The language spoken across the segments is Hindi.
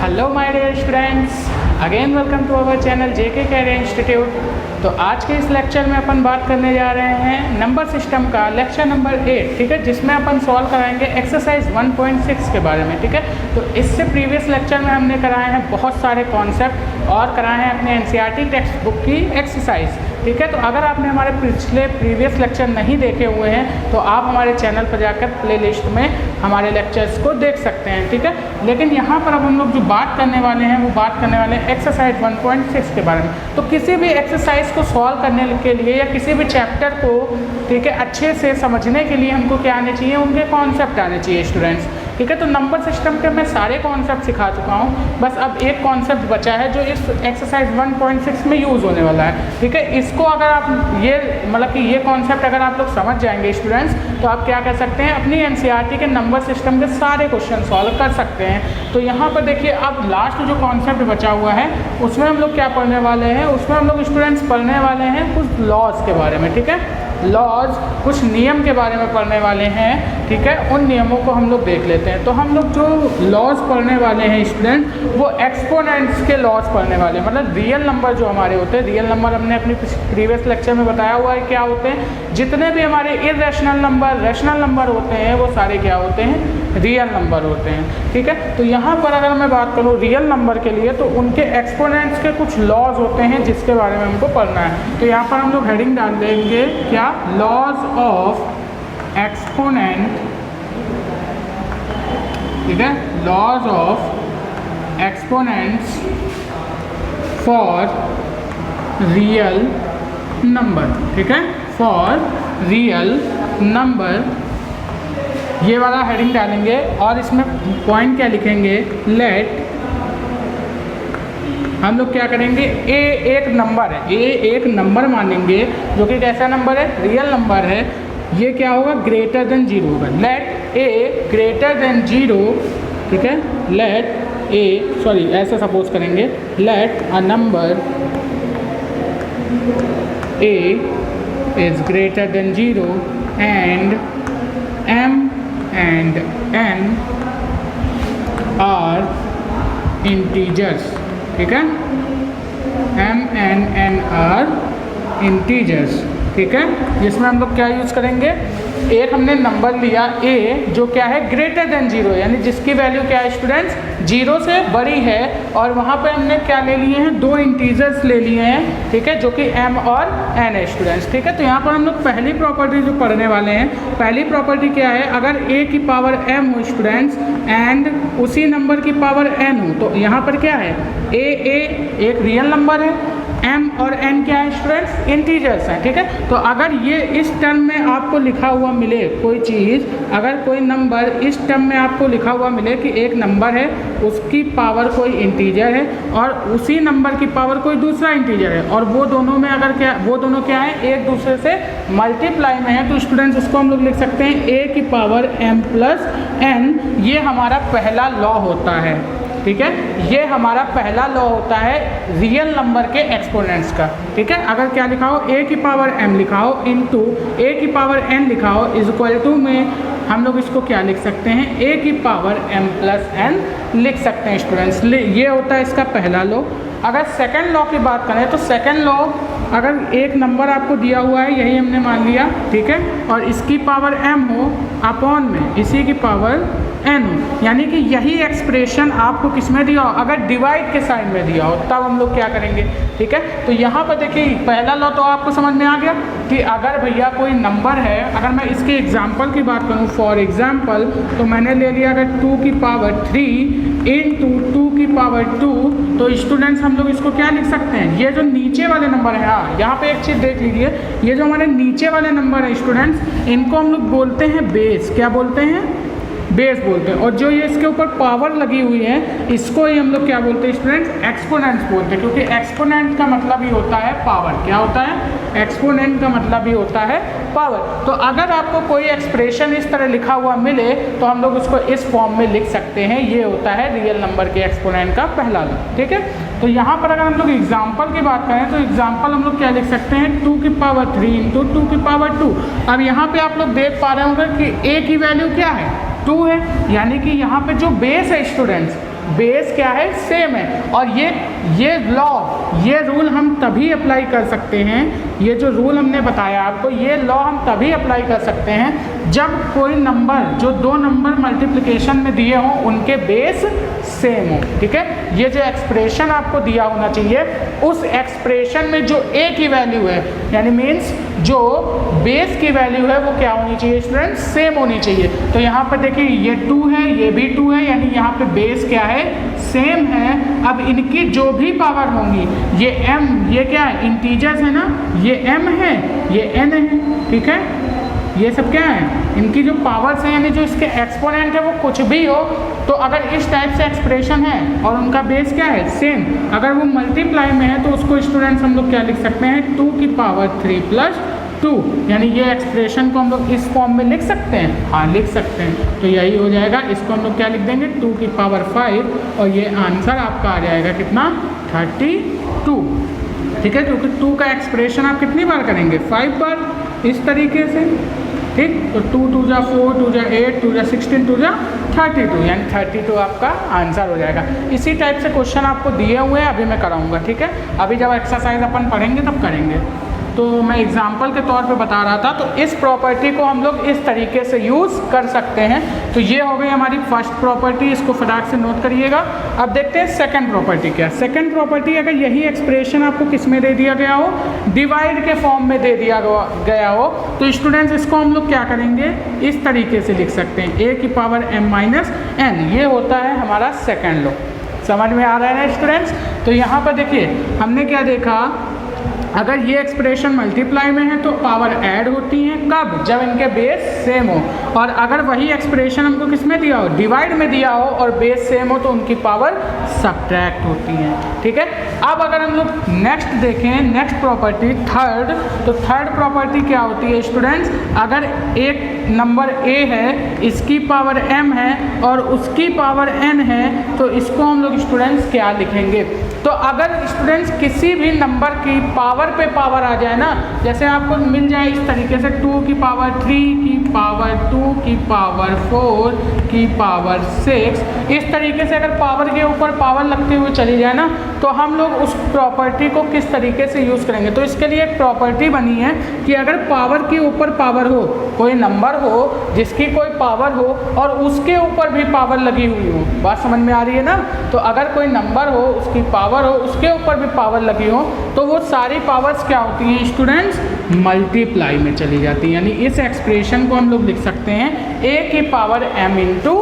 Hello my dear students, again welcome to our channel JK career institute. तो आज के इस लेक्चर में अपन बात करने जा रहे हैं नंबर सिस्टम का लेक्चर नंबर 8, ठीक है, जिसमें अपन सॉल्व कराएंगे एक्सरसाइज 1.6 के बारे में, ठीक है। तो इससे प्रीवियस लेक्चर में हमने कराए हैं बहुत सारे कॉन्सेप्ट और कराए हैं अपने एनसीईआरटी टेक्स्ट बुक की एक्सरसाइज, ठीक है। तो अगर आपने हमारे पिछले प्रीवियस लेक्चर नहीं देखे हुए हैं तो आप हमारे चैनल पर जाकर प्लेलिस्ट में हमारे लेक्चर्स को देख सकते हैं, ठीक है। लेकिन यहाँ पर अब हम लोग जो बात करने वाले हैं वो बात करने वाले हैं एक्सरसाइज 1.6 के बारे में। तो किसी भी एक्सरसाइज को सॉल्व करने के लिए या किसी भी चैप्टर को, ठीक है, अच्छे से समझने के लिए हमको क्या आने चाहिए, उनके कॉन्सेप्ट आने चाहिए स्टूडेंट्स, ठीक है। तो नंबर सिस्टम के मैं सारे कॉन्सेप्ट सिखा चुका हूँ, बस अब एक कॉन्सेप्ट बचा है जो इस एक्सरसाइज 1.6 में यूज़ होने वाला है, ठीक है। इसको अगर आप ये मतलब कि ये कॉन्सेप्ट अगर आप लोग समझ जाएंगे स्टूडेंट्स, तो आप क्या कर सकते हैं, अपनी एनसीईआरटी के नंबर सिस्टम के सारे क्वेश्चन सॉल्व कर सकते हैं। तो यहाँ पर देखिए, अब लास्ट जो कॉन्सेप्ट बचा हुआ है उसमें हम लोग क्या पढ़ने वाले हैं, उसमें हम लोग स्टूडेंट्स पढ़ने वाले हैं कुछ लॉज के बारे में, ठीक है। लॉज, कुछ नियम के बारे में पढ़ने वाले हैं, ठीक है। उन नियमों को हम लोग देख लेते हैं। तो हम लोग जो लॉज पढ़ने वाले हैं स्टूडेंट, वो एक्सपोनेंट्स के लॉज पढ़ने वाले हैं, मतलब रियल नंबर जो हमारे होते हैं। रियल नंबर हमने अपनी प्रीवियस लेक्चर में बताया हुआ है क्या होते हैं। जितने भी हमारे इरेशनल नंबर, रैशनल नंबर होते हैं वो सारे क्या होते हैं, रियल नंबर होते हैं, ठीक है। तो यहाँ पर अगर मैं बात करूँ रियल नंबर के लिए, तो उनके एक्सपोनेंट्स के कुछ लॉज होते हैं जिसके बारे में हमको पढ़ना है। तो यहाँ पर हम लोग हेडिंग डाल देंगे क्या, लॉज ऑफ एक्सपोनेंट, ठीक है, laws of exponents for real number, ठीक है, फॉर रियल नंबर। ये वाला हेडिंग डालेंगे और इसमें पॉइंट क्या लिखेंगे, लेट, हम लोग क्या करेंगे, ए एक नंबर है, ए एक नंबर मानेंगे जो कि कैसा नंबर है, रियल नंबर है। ये क्या होगा, ग्रेटर देन 0 होगा। लेट ए ग्रेटर देन 0, ठीक है। लेट ए, सॉरी ऐसे सपोज करेंगे, let a number a is greater than 0 and m and n are integers, ठीक है। m and n are integers, ठीक है। जिसमें हम लोग क्या यूज़ करेंगे, एक हमने नंबर लिया a जो क्या है, ग्रेटर देन 0, यानी जिसकी वैल्यू क्या है स्टूडेंट्स, 0 से बड़ी है, और वहाँ पे हमने क्या ले लिए हैं, दो इंटीजर्स ले लिए हैं, ठीक है, जो कि m और n है स्टूडेंट्स, ठीक है। तो यहाँ पर हम लोग पहली प्रॉपर्टी जो पढ़ने वाले हैं, पहली प्रॉपर्टी क्या है, अगर a की पावर m हो स्टूडेंट्स एंड उसी नंबर की पावर n हो, तो यहाँ पर क्या है, a एक रियल नंबर है, m और n क्या है स्टूडेंट्स, इंटीजर्स हैं, ठीक है। तो अगर ये इस टर्म में आपको लिखा हुआ मिले कोई चीज़, अगर कोई नंबर इस टर्म में आपको लिखा हुआ मिले कि एक नंबर है, उसकी पावर कोई इंटीजर है और उसी नंबर की पावर कोई दूसरा इंटीजर है, और वो दोनों में अगर क्या, वो दोनों क्या है, एक दूसरे से मल्टीप्लाई में है, तो स्टूडेंट्स उसको हम लोग लिख सकते हैं a की पावर m प्लस n। ये हमारा पहला लॉ होता है, ठीक है। ये हमारा पहला लॉ होता है रियल नंबर के एक्सपोनेंट्स का, ठीक है। अगर क्या लिखा हो, a की पावर m लिखा हो इंटू a की पावर n लिखा हो, इज इक्वल टू में हम लोग इसको क्या लिख सकते हैं, a की पावर m प्लस n लिख सकते हैं स्टूडेंट्स। ये होता है इसका पहला लॉ। अगर सेकंड लॉ की बात करें, तो सेकंड लॉ, अगर एक नंबर आपको दिया हुआ है, यही हमने मान लिया, ठीक है, और इसकी पावर m हो अपॉन में इसी की पावर n हो, यानी कि यही एक्सप्रेशन आपको किस में दिया हो, अगर डिवाइड के साइन में दिया हो, तब हम लोग क्या करेंगे, ठीक है। तो यहाँ पर देखिए पहला लॉ तो आपको समझ में आ गया कि अगर भैया कोई नंबर है, अगर मैं इसके एग्जाम्पल की बात करूँ, फॉर एग्जाम्पल, तो मैंने ले लिया अगर 2 की पावर 3 इंटू 2 की पावर 2, तो स्टूडेंट्स हम लोग इसको क्या लिख सकते हैं, ये जो नीचे वाले नंबर है, हाँ यहाँ पे एक चीज़ देख लीजिए, ये जो हमारे नीचे वाले नंबर है स्टूडेंट्स, इनको हम लोग बोलते हैं बेस, क्या बोलते हैं, बेस बोलते हैं। और जो ये इसके ऊपर पावर लगी हुई है, इसको ही हम लोग क्या बोलते हैं स्टूडेंट्स, एक्सपोनेंट्स बोलते हैं, क्योंकि एक्सपोनेंट का मतलब ही होता है पावर। क्या होता है, एक्सपोनेंट का मतलब ही होता है पावर। तो अगर आपको कोई एक्सप्रेशन इस तरह लिखा हुआ मिले तो हम लोग उसको इस फॉर्म में लिख सकते हैं। ये होता है रियल नंबर के एक्सपोनेंट का पहला लॉ, ठीक है। तो यहाँ पर अगर हम लोग एग्जाम्पल की बात करें तो एग्जाम्पल हम लोग क्या लिख सकते हैं, 2 की पावर 3 इंटू 2 की पावर 2। अब यहाँ पे आप लोग देख पा रहे होंगे कि a की वैल्यू क्या है, 2 है, यानी कि यहाँ पे जो बेस है स्टूडेंट्स, बेस क्या है, सेम है। और ये लॉ, ये रूल हम तभी अप्लाई कर सकते हैं, ये जो रूल हमने बताया आपको, ये लॉ हम तभी अप्लाई कर सकते हैं जब कोई नंबर, जो दो नंबर मल्टीप्लिकेशन में दिए हों, उनके बेस सेम हो। ठीक है, ये जो एक्सप्रेशन आपको दिया होना चाहिए, उस एक्सप्रेशन में जो ए की वैल्यू है, यानी मीन्स जो बेस की वैल्यू है, वो क्या होनी चाहिए स्टूडेंट, सेम होनी चाहिए। तो यहाँ पर देखिए ये 2 है, ये भी 2 है, यानी यहाँ पे बेस क्या है, सेम है। अब इनकी जो भी पावर होंगी, ये m, ये क्या है, इंटीजर्स है ना, ये m है, ये n है। ठीक है, ये सब क्या है, इनकी जो पावर्स हैं, यानी जो इसके एक्सपोनेंट है वो कुछ भी हो, तो अगर इस टाइप से एक्सप्रेशन है और उनका बेस क्या है, सेम, अगर वो मल्टीप्लाई में है तो उसको स्टूडेंट्स हम लोग क्या लिख सकते हैं, 2 की पावर 3 प्लस 2, यानी ये एक्सप्रेशन को हम लोग इस फॉर्म में लिख सकते हैं, हाँ लिख सकते हैं। तो यही हो जाएगा, इसको हम लोग क्या लिख देंगे, 2 की पावर 5, और ये आंसर आपका आ जाएगा कितना, 32। ठीक है, क्योंकि 2 का एक्सप्रेशन आप कितनी बार करेंगे, 5 बार, इस तरीके से। ठीक, तो 2 2 जा 4, 2 जा 8, 2 जा 16, 2 जा 32, यानी 32 आपका आंसर हो जाएगा। इसी टाइप से क्वेश्चन आपको दिए हुए हैं, अभी मैं कराऊंगा। ठीक है, अभी जब एक्सरसाइज अपन पढ़ेंगे तब करेंगे। तो मैं एग्जाम्पल के तौर पे बता रहा था, तो इस प्रॉपर्टी को हम लोग इस तरीके से यूज़ कर सकते हैं। तो ये हो गई हमारी फर्स्ट प्रॉपर्टी, इसको फटाक से नोट करिएगा। अब देखते हैं सेकंड प्रॉपर्टी क्या। सेकंड प्रॉपर्टी, अगर यही एक्सप्रेशन आपको किस में दे दिया गया हो, डिवाइड के फॉर्म में दे दिया गया हो, तो स्टूडेंट्स इसको हम लोग क्या करेंगे, इस तरीके से लिख सकते हैं, a की पावर m माइनस n, ये होता है हमारा सेकेंड लॉ। समझ में आ रहा है ना स्टूडेंट्स। तो यहाँ पर देखिए हमने क्या देखा, अगर ये एक्सप्रेशन मल्टीप्लाई में है तो पावर ऐड होती हैं, कब, जब इनके बेस सेम हो। और अगर वही एक्सप्रेशन हमको किस में दिया हो, डिवाइड में दिया हो, और बेस सेम हो, तो उनकी पावर सब्ट्रैक्ट होती है। ठीक है, अब अगर हम लोग नेक्स्ट देखें, नेक्स्ट प्रॉपर्टी थर्ड, तो थर्ड प्रॉपर्टी क्या होती है स्टूडेंट्स, अगर एक नंबर a है, इसकी पावर m है और उसकी पावर n है, तो इसको हम लोग स्टूडेंट्स क्या लिखेंगे। तो अगर स्टूडेंट्स किसी भी नंबर की पावर पे पावर आ जाए ना, जैसे आपको मिल जाए इस तरीके से 2 की पावर 3 की पावर 2 की पावर 4 की पावर 6, इस तरीके से अगर पावर के ऊपर पावर लगते हुए चली जाए ना, तो हम लोग उस प्रॉपर्टी को किस तरीके से यूज़ करेंगे। तो इसके लिए एक प्रॉपर्टी बनी है कि अगर पावर के ऊपर पावर हो, कोई नंबर हो जिसकी कोई पावर हो और उसके ऊपर भी पावर लगी हुई हो, बात समझ में आ रही है ना। तो अगर कोई नंबर हो, उसकी पावर हो, उसके ऊपर भी पावर लगी हो, तो वो सारी पावर्स क्या होती हैं स्टूडेंट्स, मल्टीप्लाई में चली जाती है। यानी इस एक्सप्रेशन को हम लोग लिख सकते हैं a की पावर m इंटू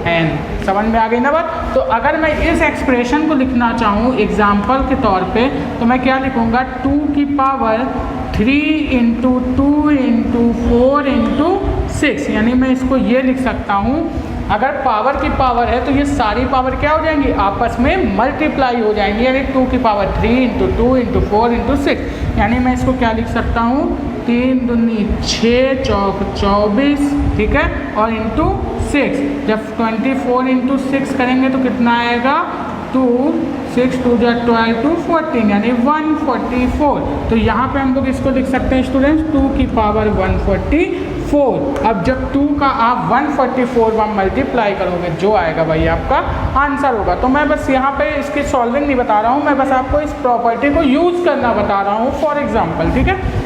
n। समझ में आ गई ना बात। तो अगर मैं इस एक्सप्रेशन को लिखना चाहूँ एग्जाम्पल के तौर पे, तो मैं क्या लिखूँगा, 2 की पावर 3 इंटू 2 इंटू 4 इंटू 6, यानी मैं इसको ये लिख सकता हूँ, अगर पावर की पावर है तो ये सारी पावर क्या हो जाएंगी, आपस में मल्टीप्लाई हो जाएंगी। यानी 2 की पावर 3 इंटू 2 इंटू 4 इंटू 6, यानी मैं इसको क्या लिख सकता हूँ, 3 दूनी 6 चौक 24, ठीक है, और इंटू 6, जब 24 इंटू 6 करेंगे तो कितना आएगा, 2 6 2 जा 12 2 14, यानी 144। तो यहाँ पे हम लोग इसको लिख सकते हैं स्टूडेंट्स, 2 की पावर 144। अब जब 2 का आप 144 बार मल्टीप्लाई करोगे, जो आएगा भाई आपका आंसर होगा। तो मैं बस यहाँ पे इसकी सॉल्विंग नहीं बता रहा हूँ, मैं बस आपको इस प्रॉपर्टी को यूज़ करना बता रहा हूँ फॉर एग्जाम्पल। ठीक है,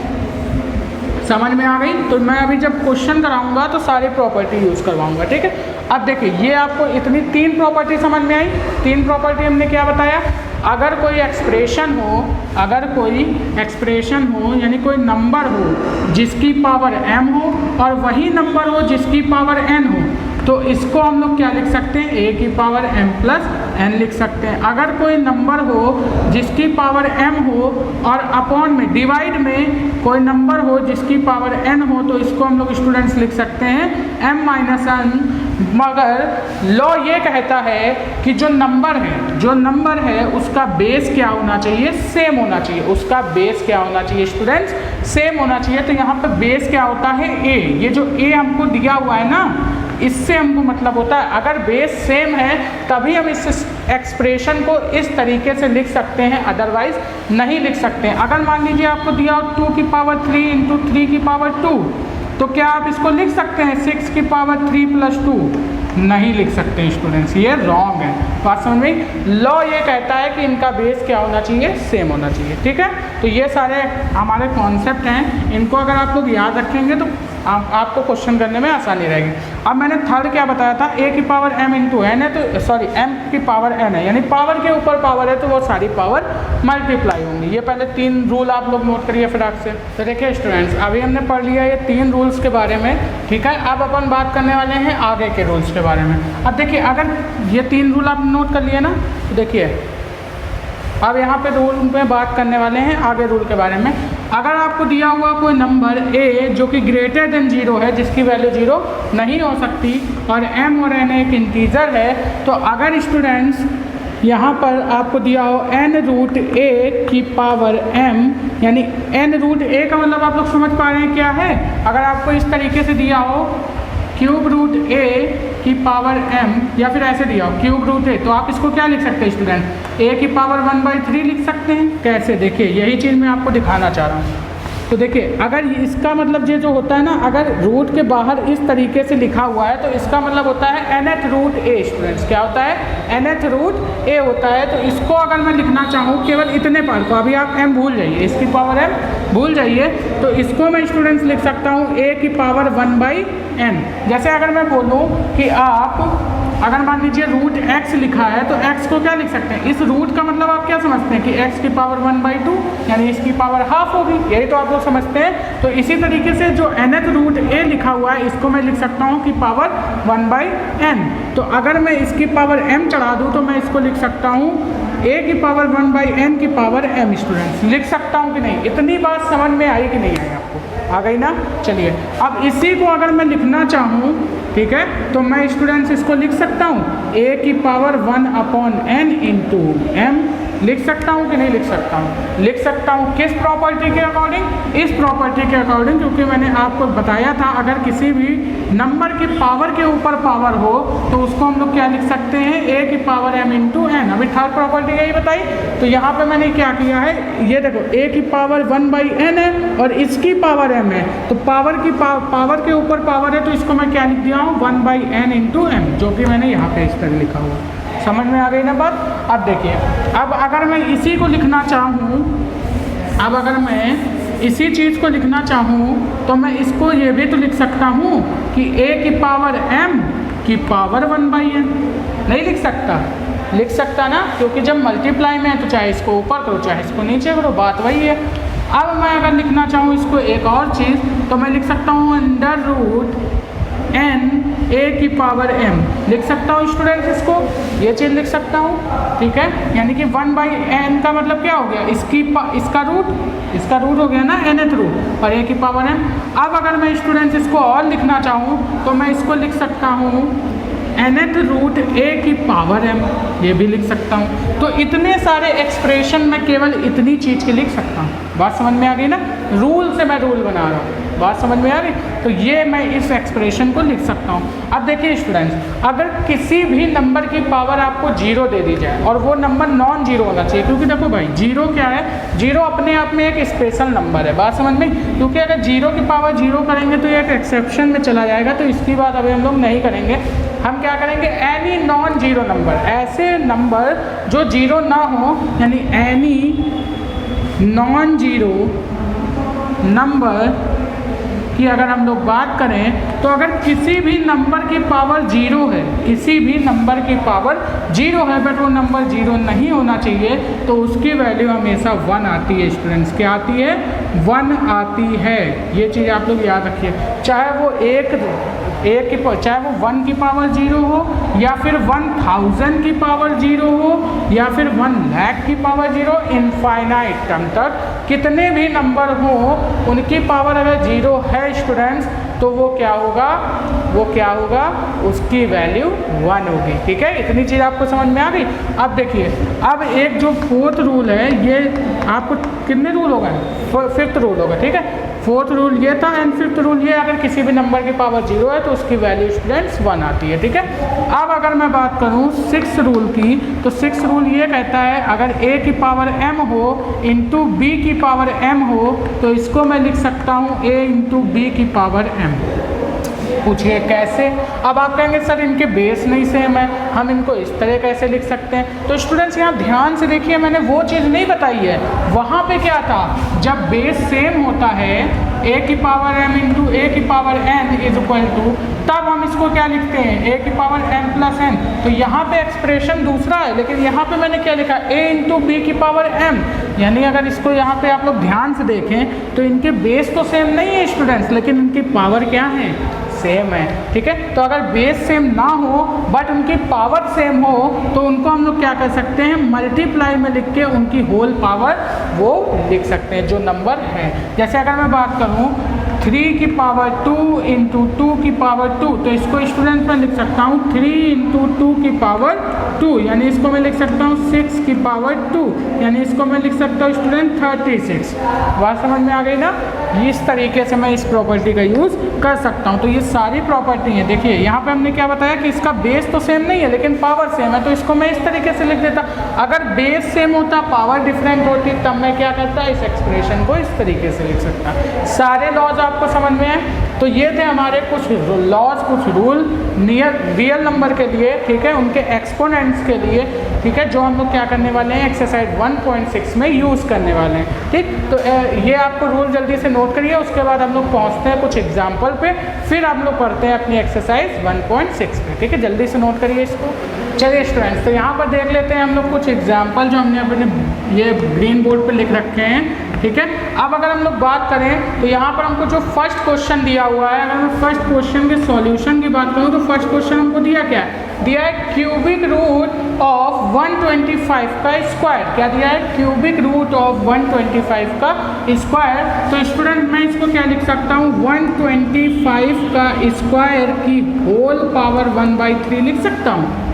समझ में आ गई। तो मैं अभी जब क्वेश्चन कराऊंगा तो सारी प्रॉपर्टी यूज़ करवाऊंगा। ठीक है, अब देखिए ये आपको इतनी 3 प्रॉपर्टी समझ में आई। 3 प्रॉपर्टी हमने क्या बताया, अगर कोई एक्सप्रेशन हो, अगर कोई एक्सप्रेशन हो यानी कोई नंबर हो जिसकी पावर m हो और वही नंबर हो जिसकी पावर n हो, तो इसको हम लोग क्या लिख सकते हैं, a की पावर m प्लस n लिख सकते हैं। अगर कोई नंबर हो जिसकी पावर m हो और अपॉन में डिवाइड में कोई नंबर हो जिसकी पावर n हो, तो इसको हम लोग स्टूडेंट्स लिख सकते हैं m माइनस n। मगर लॉ ये कहता है कि जो नंबर है उसका बेस क्या होना चाहिए, सेम होना चाहिए। उसका बेस क्या होना चाहिए स्टूडेंट्स, सेम होना चाहिए। तो यहाँ पे बेस क्या होता है, a। ये जो a हमको दिया हुआ है ना, इससे हमको मतलब होता है अगर बेस सेम है तभी हम इस एक्सप्रेशन को इस तरीके से लिख सकते हैं, अदरवाइज नहीं लिख सकते हैं। अगर मान लीजिए आपको दिया हो 2 की पावर 3 इंटू 3 की पावर 2, तो क्या आप इसको लिख सकते हैं 6 की पावर 3 प्लस 2, नहीं लिख सकते स्टूडेंट्स, ये रॉन्ग है। बात समझ में? लॉ ये कहता है कि इनका बेस क्या होना चाहिए, सेम होना चाहिए। ठीक है, तो ये सारे हमारे कॉन्सेप्ट हैं, इनको अगर आप लोग याद रखेंगे तो आपको क्वेश्चन करने में आसानी रहेगी। अब मैंने थर्ड क्या बताया था, ए की पावर m इंटू एन है, तो सॉरी m की पावर n है, यानी पावर के ऊपर पावर है तो वो सारी पावर मल्टीप्लाई होंगी। ये पहले 3 रूल आप लोग नोट करिए फटाक से। तो देखिए स्टूडेंट्स, अभी हमने पढ़ लिया ये 3 रूल्स के बारे में। ठीक है, अब अपन बात करने वाले हैं आगे के रूल्स के बारे में। अब देखिए, अगर ये 3 रूल आप नोट कर लिए ना, तो देखिए अब यहाँ पे रूल में बात करने वाले हैं आगे रूल के बारे में। अगर आपको दिया हुआ कोई नंबर a जो कि ग्रेटर देन 0 है, जिसकी वैल्यू 0 नहीं हो सकती, और m और n एक इंटीजर है, तो अगर स्टूडेंट्स यहाँ पर आपको दिया हो n रूट a की पावर m, यानी n रूट a का मतलब आप लोग समझ पा रहे हैं क्या है। अगर आपको इस तरीके से दिया हो क्यूब रूट a की पावर m, या फिर ऐसे दिया हो क्यूब रूट a, तो आप इसको क्या लिख सकते हैं स्टूडेंट, a की पावर 1/3 लिख सकते हैं। कैसे, देखिए यही चीज़ मैं आपको दिखाना चाह रहा हूँ। तो देखिए, अगर इसका मतलब ये जो होता है ना, अगर रूट के बाहर इस तरीके से लिखा हुआ है तो इसका मतलब होता है nth रूट a। स्टूडेंट्स क्या होता है, nth रूट a होता है। तो इसको अगर मैं लिखना चाहूँ केवल इतने पार्ट को, अभी आप m भूल जाइए, इसकी पावर m भूल जाइए, तो इसको मैं स्टूडेंट्स लिख सकता हूँ a की पावर 1/n। जैसे अगर मैं बोलूँ कि आप अगर मान लीजिए रूट x लिखा है, तो x को क्या लिख सकते हैं, इस रूट का मतलब आप क्या समझते हैं कि x की पावर 1/2, यानी इसकी पावर हाफ होगी, यही तो आप लोग समझते हैं। तो इसी तरीके से जो nth रूट a लिखा हुआ है, इसको मैं लिख सकता हूँ कि पावर 1/n। तो अगर मैं इसकी पावर m चढ़ा दूँ तो मैं इसको लिख सकता हूँ a की पावर 1/n की पावर m। स्टूडेंट्स लिख सकता हूँ कि नहीं, इतनी बात समझ में आई कि नहीं आई आपको, आ गई ना। चलिए, अब इसी को अगर मैं लिखना चाहूँ, ठीक है, तो मैं स्टूडेंट्स इसको लिख सकता हूँ a की पावर 1/n इंटू m। लिख सकता हूँ कि नहीं लिख सकता हूँ, लिख सकता हूँ। किस प्रॉपर्टी के अकॉर्डिंग, इस प्रॉपर्टी के अकॉर्डिंग, क्योंकि मैंने आपको बताया था अगर किसी भी नंबर की पावर के ऊपर पावर हो तो उसको हम लोग क्या लिख सकते हैं, a की पावर m इंटू n। अभी थर्ड प्रॉपर्टी यही बताई। तो यहाँ पे मैंने क्या किया है, ये देखो a की पावर 1/n है और इसकी पावर m है, तो पावर की पावर के ऊपर पावर है, तो इसको मैं क्या लिख दिया हूँ 1/n इंटू m, जो कि मैंने यहाँ पे इस तरह लिखा हुआ। समझ में आ गई ना बात। अब देखिए, अब अगर मैं इसी को लिखना चाहूँ, अब अगर मैं इसी चीज़ को लिखना चाहूँ तो मैं इसको ये भी तो लिख सकता हूँ कि a की पावर m की पावर 1/n। नहीं लिख सकता, लिख सकता ना, क्योंकि जब मल्टीप्लाई में है तो चाहे इसको ऊपर करो चाहे इसको नीचे करो, बात वही है। अब मैं अगर लिखना चाहूँ इसको एक और चीज़, तो मैं लिख सकता हूँ अंडर रूट n a की पावर m। लिख सकता हूँ स्टूडेंट्स, इसको ये चीज़ लिख सकता हूँ। ठीक है, यानी कि 1/n का मतलब क्या हो गया, इसका रूट हो गया ना nth रूट, और a की पावर m। अब अगर मैं स्टूडेंट्स इसको और लिखना चाहूँ तो मैं इसको लिख सकता हूँ nth रूट a की पावर m, ये भी लिख सकता हूँ। तो इतने सारे एक्सप्रेशन मैं केवल इतनी चीज़ के लिख सकता हूँ। बात समझ में आ गई ना, रूल से मैं रूल बना रहा हूँ, बात समझ में आ गई। तो ये मैं इस एक्सप्रेशन को लिख सकता हूँ। अब देखिए स्टूडेंट्स, अगर किसी भी नंबर की पावर आपको 0 दे दी जाए और वो नंबर नॉन जीरो होना चाहिए, क्योंकि देखो भाई 0 क्या है, 0 अपने आप में एक स्पेशल नंबर है। बात समझ में, क्योंकि अगर 0 की पावर 0 करेंगे तो ये एक एक्सेप्शन में चला जाएगा, तो इसकी बात अभी हम लोग नहीं करेंगे। हम क्या करेंगे, एनी नॉन जीरो नंबर, ऐसे नंबर जो 0 ना हो, यानी एनी नॉन जीरो नंबर की अगर हम लोग बात करें, तो अगर किसी भी नंबर की पावर 0 है, किसी भी नंबर की पावर 0 है, बट वो नंबर 0 नहीं होना चाहिए, तो उसकी वैल्यू हमेशा 1 आती है। स्टूडेंट्स क्या आती है, 1 आती है। ये चीज़ आप लोग याद रखिए, चाहे वो चाहे वो 1 की पावर 0 हो, या फिर 1000 की पावर 0 हो, या फिर 1 लाख की पावर 0, इनफाइनाइट टर्म तक कितने भी नंबर हो, उनकी पावर अगर 0 है स्टूडेंट्स, तो वो क्या होगा, उसकी वैल्यू 1 होगी। ठीक है, इतनी चीज़ आपको समझ में आ गई। अब देखिए, अब एक जो 4th रूल है, ये आपको कितने रूल होगा, 5th रूल होगा। ठीक है, 4th रूल ये था एंड 5th रूल ये, अगर किसी भी नंबर की पावर 0 है तो उसकी वैल्यू स्टूडेंट्स 1 आती है। ठीक है, अब अगर मैं बात करूँ 6th रूल की, तो 6th रूल ये कहता है अगर a की पावर m हो इंटू b की पावर m हो, तो इसको मैं लिख सकता हूँ a इंटू b की पावर m। पूछिए कैसे। अब आप कहेंगे सर इनके बेस नहीं सेम है, हम इनको इस तरह कैसे लिख सकते हैं। तो स्टूडेंट्स यहाँ ध्यान से देखिए, मैंने वो चीज़ नहीं बताई है। वहाँ पे क्या था, जब बेस सेम होता है a की पावर m इंटू ए की power n is equal to, तब हम इसको क्या लिखते हैं, a की पावर n प्लस n। तो यहाँ पे एक्सप्रेशन दूसरा है, लेकिन यहाँ पे मैंने क्या लिखा, a इंटू बी की पावर m। यानी अगर इसको यहाँ पे आप लोग ध्यान से देखें तो इनके बेस तो सेम नहीं है स्टूडेंट्स, लेकिन इनकी पावर क्या है, सेम है। ठीक है, तो अगर बेस सेम ना हो बट उनकी पावर सेम हो तो उनको हम लोग क्या कर सकते हैं, मल्टीप्लाई में लिख के उनकी होल पावर वो लिख सकते हैं जो नंबर है। जैसे अगर मैं बात करूं 3 की पावर 2 इंटू 2 की पावर 2, तो इसको स्टूडेंट मैं लिख सकता हूँ 3 इंटू 2 की पावर 2, यानी इसको मैं लिख सकता हूँ 6 की पावर 2, यानी इसको मैं लिख सकता हूँ स्टूडेंट 36। बात समझ में आ गई ना। इस तरीके से मैं इस प्रॉपर्टी का यूज़ कर सकता हूँ। तो ये सारी प्रॉपर्टी हैं। देखिए यहाँ पे हमने क्या बताया कि इसका बेस तो सेम नहीं है लेकिन पावर सेम है, तो इसको मैं इस तरीके से लिख देता। अगर बेस सेम होता, पावर डिफरेंट होती, तब मैं क्या करता, इस एक्सप्रेशन को इस तरीके से लिख सकता। सारे लॉज आपको समझ में आए। तो ये थे हमारे कुछ लॉज, कुछ रूल रियल नंबर के लिए, ठीक है, उनके एक्सपोनेंट्स के लिए, ठीक है, जो हम लोग क्या करने वाले हैं एक्सरसाइज 1.6 में यूज़ करने वाले हैं। ठीक, तो ये आपको रूल जल्दी से नोट करिए, उसके बाद हम लोग पहुँचते हैं कुछ एग्जाम्पल पे, फिर हम लोग पढ़ते हैं अपनी एक्सरसाइज 1.6 पे। ठीक है, जल्दी से नोट करिए इसको। चलिए स्टूडेंट्स, तो यहाँ पर देख लेते हैं हम लोग कुछ एग्जाम्पल जो हमने अपने ये ग्रीन बोर्ड पर लिख रखे हैं। ठीक है, अब अगर हम लोग बात करें तो यहाँ पर हमको जो फर्स्ट क्वेश्चन दिया हुआ है, अगर मैं फर्स्ट क्वेश्चन के सॉल्यूशन की बात करूँ तो फर्स्ट क्वेश्चन हमको दिया क्या है, दिया है क्यूबिक रूट ऑफ 125 का स्क्वायर। क्या दिया है, क्यूबिक रूट ऑफ 125 का स्क्वायर। तो स्टूडेंट मैं इसको क्या लिख सकता हूँ, 125 का स्क्वायर की होल पावर 1/3 लिख सकता हूँ।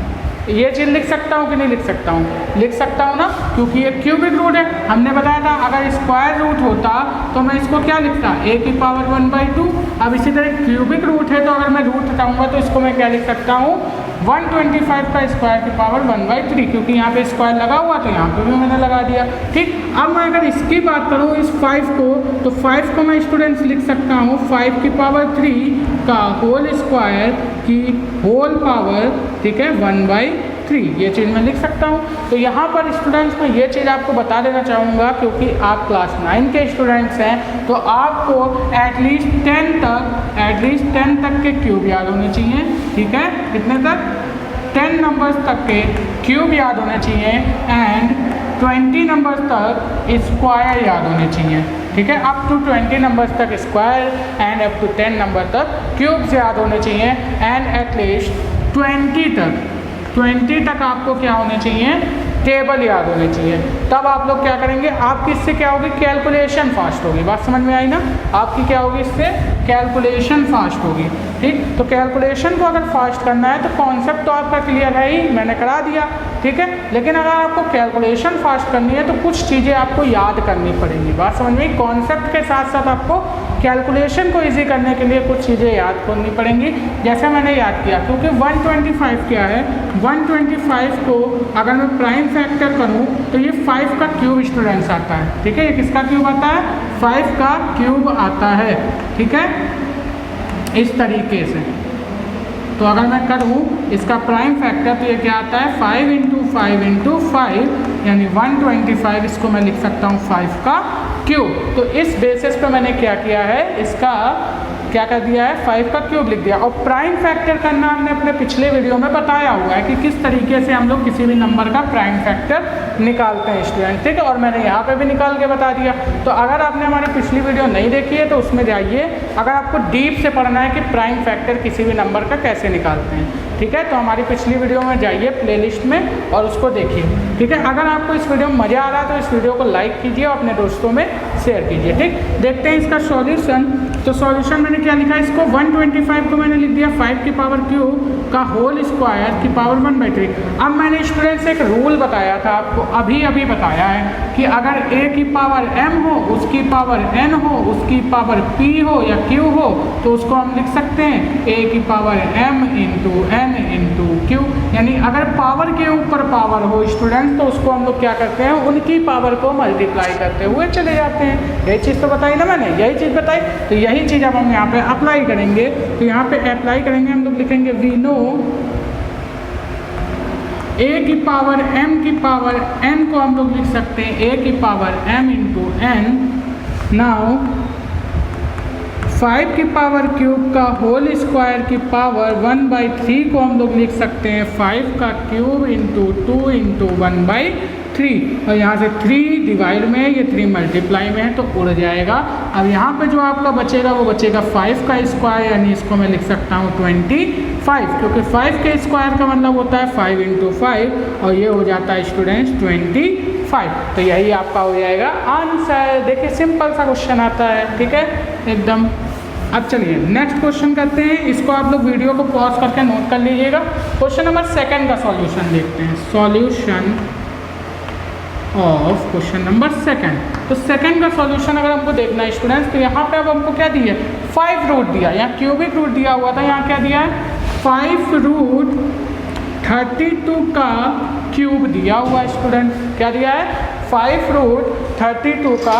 ये चीज़ लिख सकता हूँ कि नहीं लिख सकता हूँ, लिख सकता हूँ ना, क्योंकि ये क्यूबिक रूट है। हमने बताया था अगर स्क्वायर रूट होता तो मैं इसको क्या लिखता, a की पावर 1/2। अब इसी तरह क्यूबिक रूट है तो अगर मैं रूट हटाऊंगा तो इसको मैं क्या लिख सकता हूँ, 125 का स्क्वायर की पावर 1/3, क्योंकि यहाँ पे स्क्वायर लगा हुआ तो यहाँ पे भी मैंने लगा दिया। ठीक, अब मैं अगर इसकी बात करूँ इस 5 को, तो 5 को मैं स्टूडेंट्स लिख सकता हूँ 5 की पावर 3 का होल स्क्वायर की होल पावर, ठीक है, 1/3। ये चीज़ मैं लिख सकता हूँ। तो यहाँ पर स्टूडेंट्स मैं ये चीज़ आपको बता देना चाहूँगा, क्योंकि आप क्लास 9 के स्टूडेंट्स हैं तो आपको एटलीस्ट 10 तक के क्यूब याद होने चाहिए। ठीक है, कितने तक, 10 नंबर्स तक के क्यूब याद होने चाहिए एंड 20 नंबर्स तक स्क्वायर याद होने चाहिए। ठीक है, अप टू 20 नंबर्स तक square and up to 10 number तक क्यूब्स याद होने चाहिए एंड एटलीस्ट 20 तक आपको क्या होने चाहिए, टेबल याद होने चाहिए। तब आप लोग क्या करेंगे, आपकी इससे क्या होगी, कैलकुलेशन फास्ट होगी। बात समझ में आई ना, आपकी क्या होगी, इससे कैलकुलेशन फास्ट होगी। ठीक, तो कैलकुलेशन को अगर फास्ट करना है तो कॉन्सेप्ट तो आपका क्लियर है ही, मैंने करा दिया। ठीक है, लेकिन अगर आपको कैलकुलेशन फास्ट करनी है तो कुछ चीज़ें आपको याद करनी पड़ेंगी। बात समझ में, कॉन्सेप्ट के साथ साथ आपको कैलकुलेशन को ईजी करने के लिए कुछ चीज़ें याद करनी पड़ेंगी, जैसे मैंने याद किया। क्योंकि 125 क्या है, 125 को अगर मैं प्राइम फैक्टर करूं तो ये 5 का क्यूब स्टूडेंट्स आता है। ठीक है, ये किसका क्यूब आता है, 5 का क्यूब आता है। ठीक है, इस तरीके से। तो अगर मैं करूं इसका प्राइम फैक्टर तो ये क्या आता है, 5 इंटू 5 यानी 125। इसको मैं लिख सकता हूँ 5 का क्यूब। तो इस बेसिस पे मैंने क्या किया है, इसका क्या कर दिया है, 5 का क्यूब लिख दिया। और प्राइम फैक्टर करना हमने अपने पिछले वीडियो में बताया हुआ है कि किस तरीके से हम लोग किसी भी नंबर का प्राइम फैक्टर निकालते हैं स्टूडेंट। ठीक है, और मैंने यहाँ पे भी निकाल के बता दिया। तो अगर आपने हमारी पिछली वीडियो नहीं देखी है तो उसमें जाइए, अगर आपको डीप से पढ़ना है कि प्राइम फैक्टर किसी भी नंबर का कैसे निकालते हैं। ठीक है, तो हमारी पिछली वीडियो में जाइए प्लेलिस्ट में और उसको देखिए। ठीक है, अगर आपको इस वीडियो में मज़ा आ रहा है तो इस वीडियो को लाइक कीजिए और अपने दोस्तों में शेयर कीजिए। ठीक, देखते हैं इसका सॉल्यूशन। तो सॉल्यूशन मैंने क्या लिखा है, इसको 125 को मैंने लिख दिया 5 की पावर क्यूब का होल स्क्वायर की पावर 1/3। अब मैंने स्टूडेंट्स एक रूल बताया था आपको, अभी अभी बताया है कि अगर a की पावर m हो, उसकी पावर n हो, उसकी पावर p हो या q हो, तो उसको हम लिख सकते हैं a की power m into n into q। यानी अगर पावर के ऊपर पावर हो स्टूडेंट, तो उसको हम लोग क्या करते हैं, उनकी पावर को मल्टीप्लाई करते हुए चले जाते हैं। यही चीज़ तो बताई ना मैंने, यही चीज़ बताई। तो यही चीज़ अब हम यहाँ पे अप्लाई करेंगे। तो यहाँ पे अप्लाई करेंगे, हम लोग लिखेंगे वी नो a की पावर m की पावर n को हम लोग लिख सकते हैं a की power m into n। Now 5 की पावर क्यूब का होल स्क्वायर की पावर 1/3 को हम लोग लिख सकते हैं 5 का क्यूब इंटू 2 इंटू 1/3। और यहाँ से 3 डिवाइड में है, ये 3 मल्टीप्लाई में है तो उड़ जाएगा। अब यहाँ पे जो आपका बचेगा वो बचेगा 5 का स्क्वायर, यानी इसको मैं लिख सकता हूँ 25, क्योंकि 5 के स्क्वायर का मतलब होता है 5 इंटू 5 और ये हो जाता है स्टूडेंट्स 25। तो यही आपका हो जाएगा आंसर। देखिए सिंपल सा क्वेश्चन आता है, ठीक है एकदम। अब चलिए नेक्स्ट क्वेश्चन करते हैं। इसको आप लोग वीडियो को पॉज करके नोट कर लीजिएगा। क्वेश्चन नंबर 2 का सॉल्यूशन देखते हैं। Solution of question number 2। तो 2 का सॉल्यूशन अगर हमको देखना है स्टूडेंट्स, तो यहाँ पे अब हमको क्या दिया है, 5 रूट दिया, यहाँ क्यूबिक रूट दिया हुआ था, यहाँ क्या दिया है 5 रूट 32 का क्यूब दिया हुआ है स्टूडेंट। क्या दिया है 5 रूट 32 का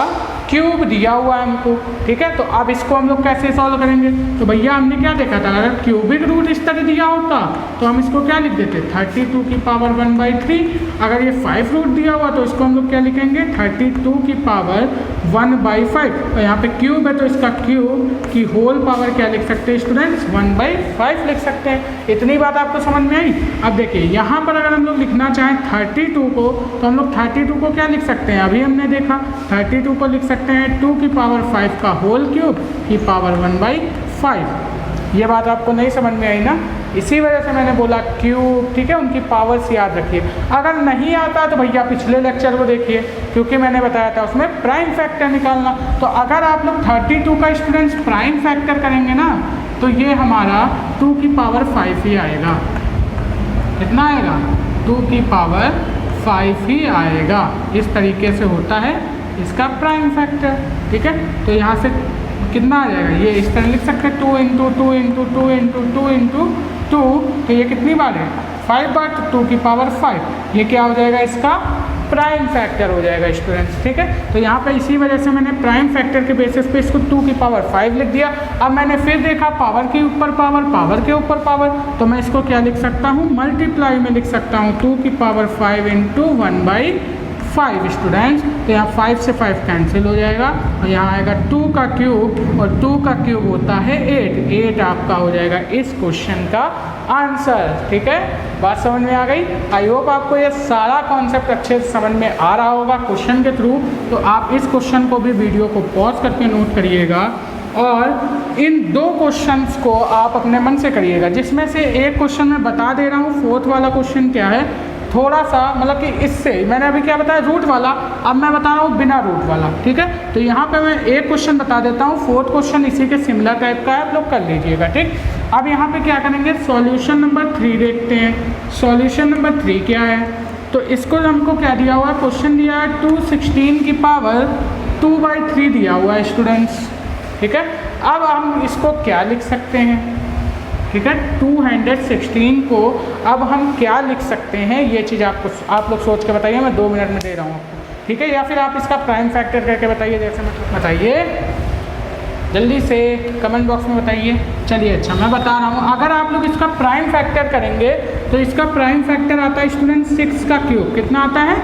क्यूब दिया हुआ है हमको, ठीक है। तो अब इसको हम लोग कैसे सॉल्व करेंगे, तो भैया हमने क्या देखा था, अगर क्यूबिक रूट इस तरह दिया होता तो हम इसको क्या लिख देते 32 की पावर 1/3। अगर ये 5 रूट दिया हुआ तो इसको हम लोग क्या लिखेंगे 32 की पावर 1/5। और यहाँ पे क्यूब है तो इसका क्यूब की होल पावर क्या लिख सकते हैं स्टूडेंट्स 1/5 लिख सकते हैं। इतनी बात आपको समझ में आई। अब देखिए यहाँ पर अगर हम लोग लिखना चाहें 32 को, तो हम लोग 32 को क्या लिख सकते हैं, अभी हमने देखा 32 को लिख सकते हैं 2 की पावर 5 का होल क्यूब की पावर 1/5। ये बात आपको नहीं समझ में आई ना, इसी वजह से मैंने बोला क्यूब, ठीक है। उनकी पावर्स याद रखिए। अगर नहीं आता तो भैया पिछले लेक्चर को देखिए, क्योंकि मैंने बताया था उसमें प्राइम फैक्टर निकालना। तो अगर आप लोग 32 का स्टूडेंट्स प्राइम फैक्टर करेंगे ना, तो ये हमारा 2 की पावर 5 ही आएगा। कितना आएगा 2 की पावर 5 ही आएगा। इस तरीके से होता है इसका प्राइम फैक्टर, ठीक है। तो यहाँ से कितना आ जाएगा, ये इस तरह लिख सकते हैं 2 इंटू 2 इंटू 2 इंटू 2 इंटू 2। तो ये कितनी बार है 5 बार, तो 2 की पावर 5। ये क्या हो जाएगा इसका प्राइम फैक्टर हो जाएगा स्टूडेंट्स, ठीक है। तो यहाँ पे इसी वजह से मैंने प्राइम फैक्टर के बेसिस पे इसको 2 की पावर 5 लिख दिया। अब मैंने फिर देखा पावर के ऊपर पावर, पावर के ऊपर पावर, तो मैं इसको क्या लिख सकता हूँ मल्टीप्लाई में लिख सकता हूँ 2 की पावर 5 इंटू 1/5 स्टूडेंट्स। तो यहाँ 5 से 5 कैंसिल हो जाएगा और यहाँ आएगा 2 का क्यूब, और 2 का क्यूब होता है 8 आपका हो जाएगा इस क्वेश्चन का आंसर, ठीक है। बात समझ में आ गई। आई होप आपको ये सारा कॉन्सेप्ट अच्छे से समझ में आ रहा होगा क्वेश्चन के थ्रू। तो आप इस क्वेश्चन को भी वीडियो को पॉज करके नोट करिएगा और इन 2 क्वेश्चंस को आप अपने मन से करिएगा, जिसमें से एक क्वेश्चन मैं बता दे रहा हूँ। 4th वाला क्वेश्चन क्या है, थोड़ा सा मतलब कि इससे मैंने अभी क्या बताया रूट वाला, अब मैं बता रहा हूँ बिना रूट वाला, ठीक है। तो यहाँ पे मैं एक क्वेश्चन बता देता हूँ, 4th क्वेश्चन इसी के सिमिलर टाइप का है, आप लोग कर लीजिएगा, ठीक। अब यहाँ पे क्या करेंगे, सॉल्यूशन नंबर 3 देखते हैं। सॉल्यूशन नंबर 3 क्या है, तो इसको हमको क्या दिया हुआ है, क्वेश्चन दिया है 216 की पावर 2/3 दिया हुआ है स्टूडेंट्स, ठीक है। अब हम इसको क्या लिख सकते हैं, ठीक है। 216 को अब हम क्या लिख सकते हैं, ये चीज़ आप लोग सोच के बताइए। मैं 2 मिनट में दे रहा हूँ आपको, ठीक है। या फिर आप इसका प्राइम फैक्टर करके बताइए, जैसे मैं बताइए जल्दी से कमेंट बॉक्स में बताइए। चलिए अच्छा मैं बता रहा हूँ, अगर आप लोग इसका प्राइम फैक्टर करेंगे तो इसका प्राइम फैक्टर आता है स्टूडेंट 6 का क्यूब। कितना आता है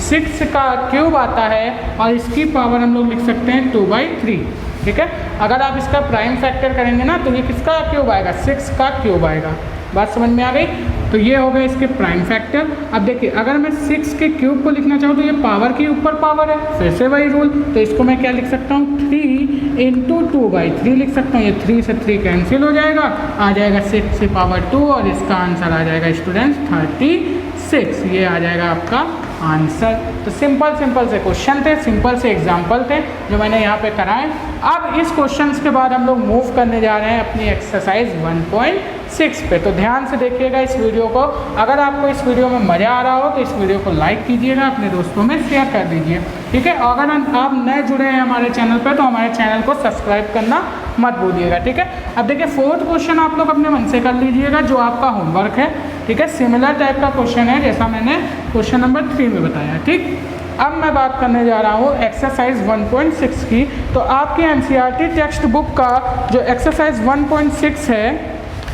6 का क्यूब आता है, और इसकी पावर हम लोग लिख सकते हैं 2/3, ठीक है। अगर आप इसका प्राइम फैक्टर करेंगे ना, तो ये किसका क्यूब आएगा 6 का क्यूब आएगा। बात समझ में आ गई। तो ये हो गए इसके प्राइम फैक्टर। अब देखिए अगर मैं 6 के क्यूब को लिखना चाहूँ तो ये पावर के ऊपर पावर है, फिर से वही रूल। तो इसको मैं क्या लिख सकता हूँ 3 इंटू 2/3 लिख सकता हूँ। ये 3 से 3 कैंसिल हो जाएगा, आ जाएगा 6 से पावर 2 और इसका आंसर आ जाएगा स्टूडेंट्स 36। ये आ जाएगा आपका आंसर। तो सिंपल से क्वेश्चन थे, सिंपल से एग्जाम्पल थे जो मैंने यहाँ पे कराए। अब इस क्वेश्चंस के बाद हम लोग मूव करने जा रहे हैं अपनी एक्सरसाइज 1.6 पे। तो ध्यान से देखिएगा इस वीडियो को। अगर आपको इस वीडियो में मज़ा आ रहा हो तो इस वीडियो को लाइक कीजिएगा, अपने दोस्तों में शेयर कर दीजिए, ठीक है। अगर आप नए जुड़े हैं हमारे चैनल पर तो हमारे चैनल को सब्सक्राइब करना मत भूलिएगा, ठीक है। अब देखिए फोर्थ क्वेश्चन आप लोग अपने मन से कर लीजिएगा जो आपका होमवर्क है, ठीक है। सिमिलर टाइप का क्वेश्चन है जैसा मैंने क्वेश्चन नंबर 3 में बताया, ठीक। अब मैं बात करने जा रहा हूँ एक्सरसाइज 1.6 की। तो आपकी एनसीईआरटी टेक्स्ट बुक का जो एक्सरसाइज 1.6 है,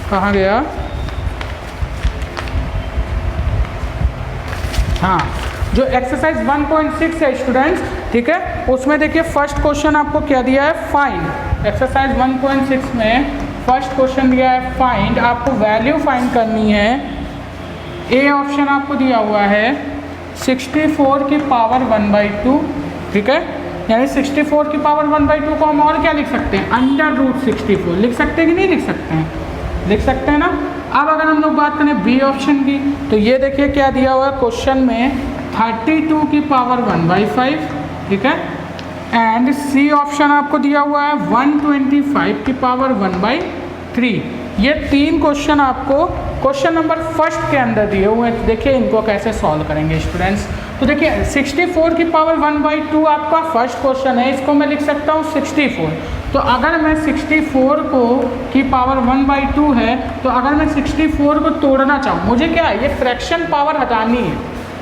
कहाँ गया, हाँ, जो एक्सरसाइज 1.6 है स्टूडेंट्स, ठीक है, उसमें देखिए फर्स्ट क्वेश्चन आपको क्या दिया है, फाइंड। एक्सरसाइज 1.6 में फर्स्ट क्वेश्चन दिया है फाइंड, आपको वैल्यू फाइंड करनी है। ए ऑप्शन आपको दिया हुआ है 64 की पावर 1/2, ठीक है, यानी 64 की पावर 1/2 को हम और क्या लिख सकते हैं, √64 लिख सकते हैं कि नहीं लिख सकते हैं, लिख सकते हैं ना। अब अगर हम लोग बात करें बी ऑप्शन की, तो ये देखिए क्या दिया हुआ है क्वेश्चन में 32 की पावर 1/5, ठीक है, एंड सी ऑप्शन आपको दिया हुआ है 125 की पावर 1/3। ये तीन क्वेश्चन आपको क्वेश्चन नंबर फर्स्ट के अंदर दिए हुए हैं। देखिए इनको कैसे सॉल्व करेंगे स्टूडेंट्स। तो देखिए 64 की पावर 1/2 आपका फर्स्ट क्वेश्चन है, इसको मैं लिख सकता हूँ 64। तो अगर मैं 64 को की पावर 1/2 है, तो अगर मैं 64 को तोड़ना चाहूँ, मुझे क्या है, ये फ्रैक्शन पावर हटानी है।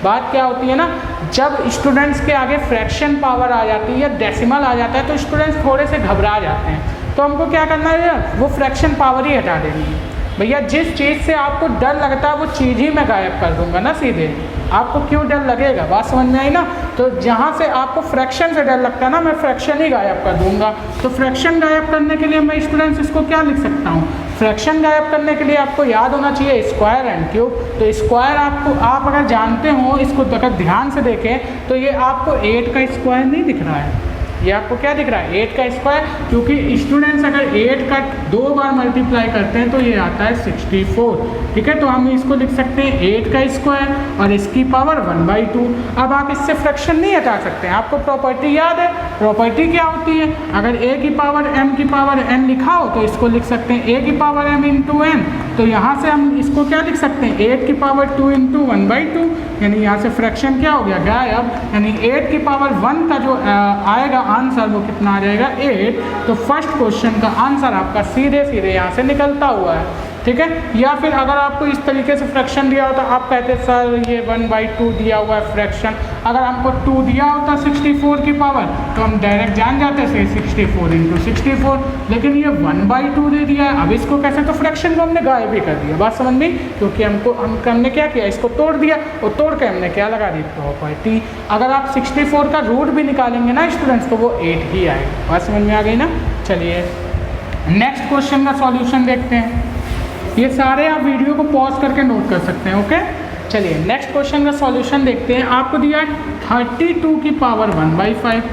बात क्या होती है ना, जब स्टूडेंट्स के आगे फ्रैक्शन पावर आ जाती है या डेसिमल आ जाता है तो स्टूडेंट्स थोड़े से घबरा जाते हैं। तो हमको क्या करना है, वो फ्रैक्शन पावर ही हटा देनी है। भैया जिस चीज़ से आपको डर लगता है वो चीज़ ही मैं गायब कर दूंगा ना सीधे। आपको क्यों डर लगेगा, बात समझ में आई ना। तो जहाँ से आपको फ्रैक्शन से डर लगता है ना, मैं फ्रैक्शन ही गायब कर दूंगा। तो फ्रैक्शन गायब करने के लिए मैं स्टूडेंट्स इसको क्या लिख सकता हूँ, फ्रैक्शन गायब करने के लिए आपको याद होना चाहिए स्क्वायर एंड क्यूब। तो स्क्वायर आपको, आप अगर जानते हो, इसको अगर ध्यान से देखें तो ये आपको 8 का स्क्वायर नहीं दिख रहा है, ये आपको क्या दिख रहा है, 8 का स्क्वायर। क्योंकि स्टूडेंट्स अगर 8 का 2 बार मल्टीप्लाई करते हैं तो ये आता है 64, ठीक है। तो हम इसको लिख सकते हैं 8 का स्क्वायर और इसकी पावर 1/2। अब आप इससे फ्रैक्शन नहीं हटा सकते हैं, आपको प्रॉपर्टी याद है। प्रॉपर्टी क्या होती है, अगर a की पावर m की पावर n लिखा हो तो इसको लिख सकते हैं a की पावर m इंटू n। तो यहाँ से हम इसको क्या लिख सकते हैं, 8 की पावर 2 इंटू 1/2, यानी यहाँ से फ्रैक्शन क्या हो गया, गायब। यानी 8 की पावर 1 का जो आएगा आंसर वो कितना आ जाएगा, 8। तो फर्स्ट क्वेश्चन का आंसर आपका सीधे यहाँ से निकलता हुआ है, ठीक है। या फिर अगर आपको इस तरीके से फ्रैक्शन दिया होता, आप कहते सर ये 1/2 दिया हुआ है फ्रैक्शन, अगर हमको 2 दिया होता 64 की पावर तो हम डायरेक्ट जान जाते थे 64 इंटू 64, लेकिन ये 1/2 दे दिया है। अब इसको कैसे, तो फ्रैक्शन को हमने गायब ही कर दिया, बात समझ में, क्योंकि हमने क्या किया, इसको तोड़ दिया और तोड़ के हमने क्या लगा दी, प्रॉपर्टी। अगर आप 64 का रूट भी निकालेंगे ना स्टूडेंट्स तो वो 8 ही आएगा, बात समझ में आ गई ना। चलिए नेक्स्ट क्वेश्चन का सॉल्यूशन देखते हैं। ये सारे आप वीडियो को पॉज करके नोट कर सकते हैं, ओके। चलिए नेक्स्ट क्वेश्चन का सॉल्यूशन देखते हैं। आपको दिया है 32 की पावर 1/5।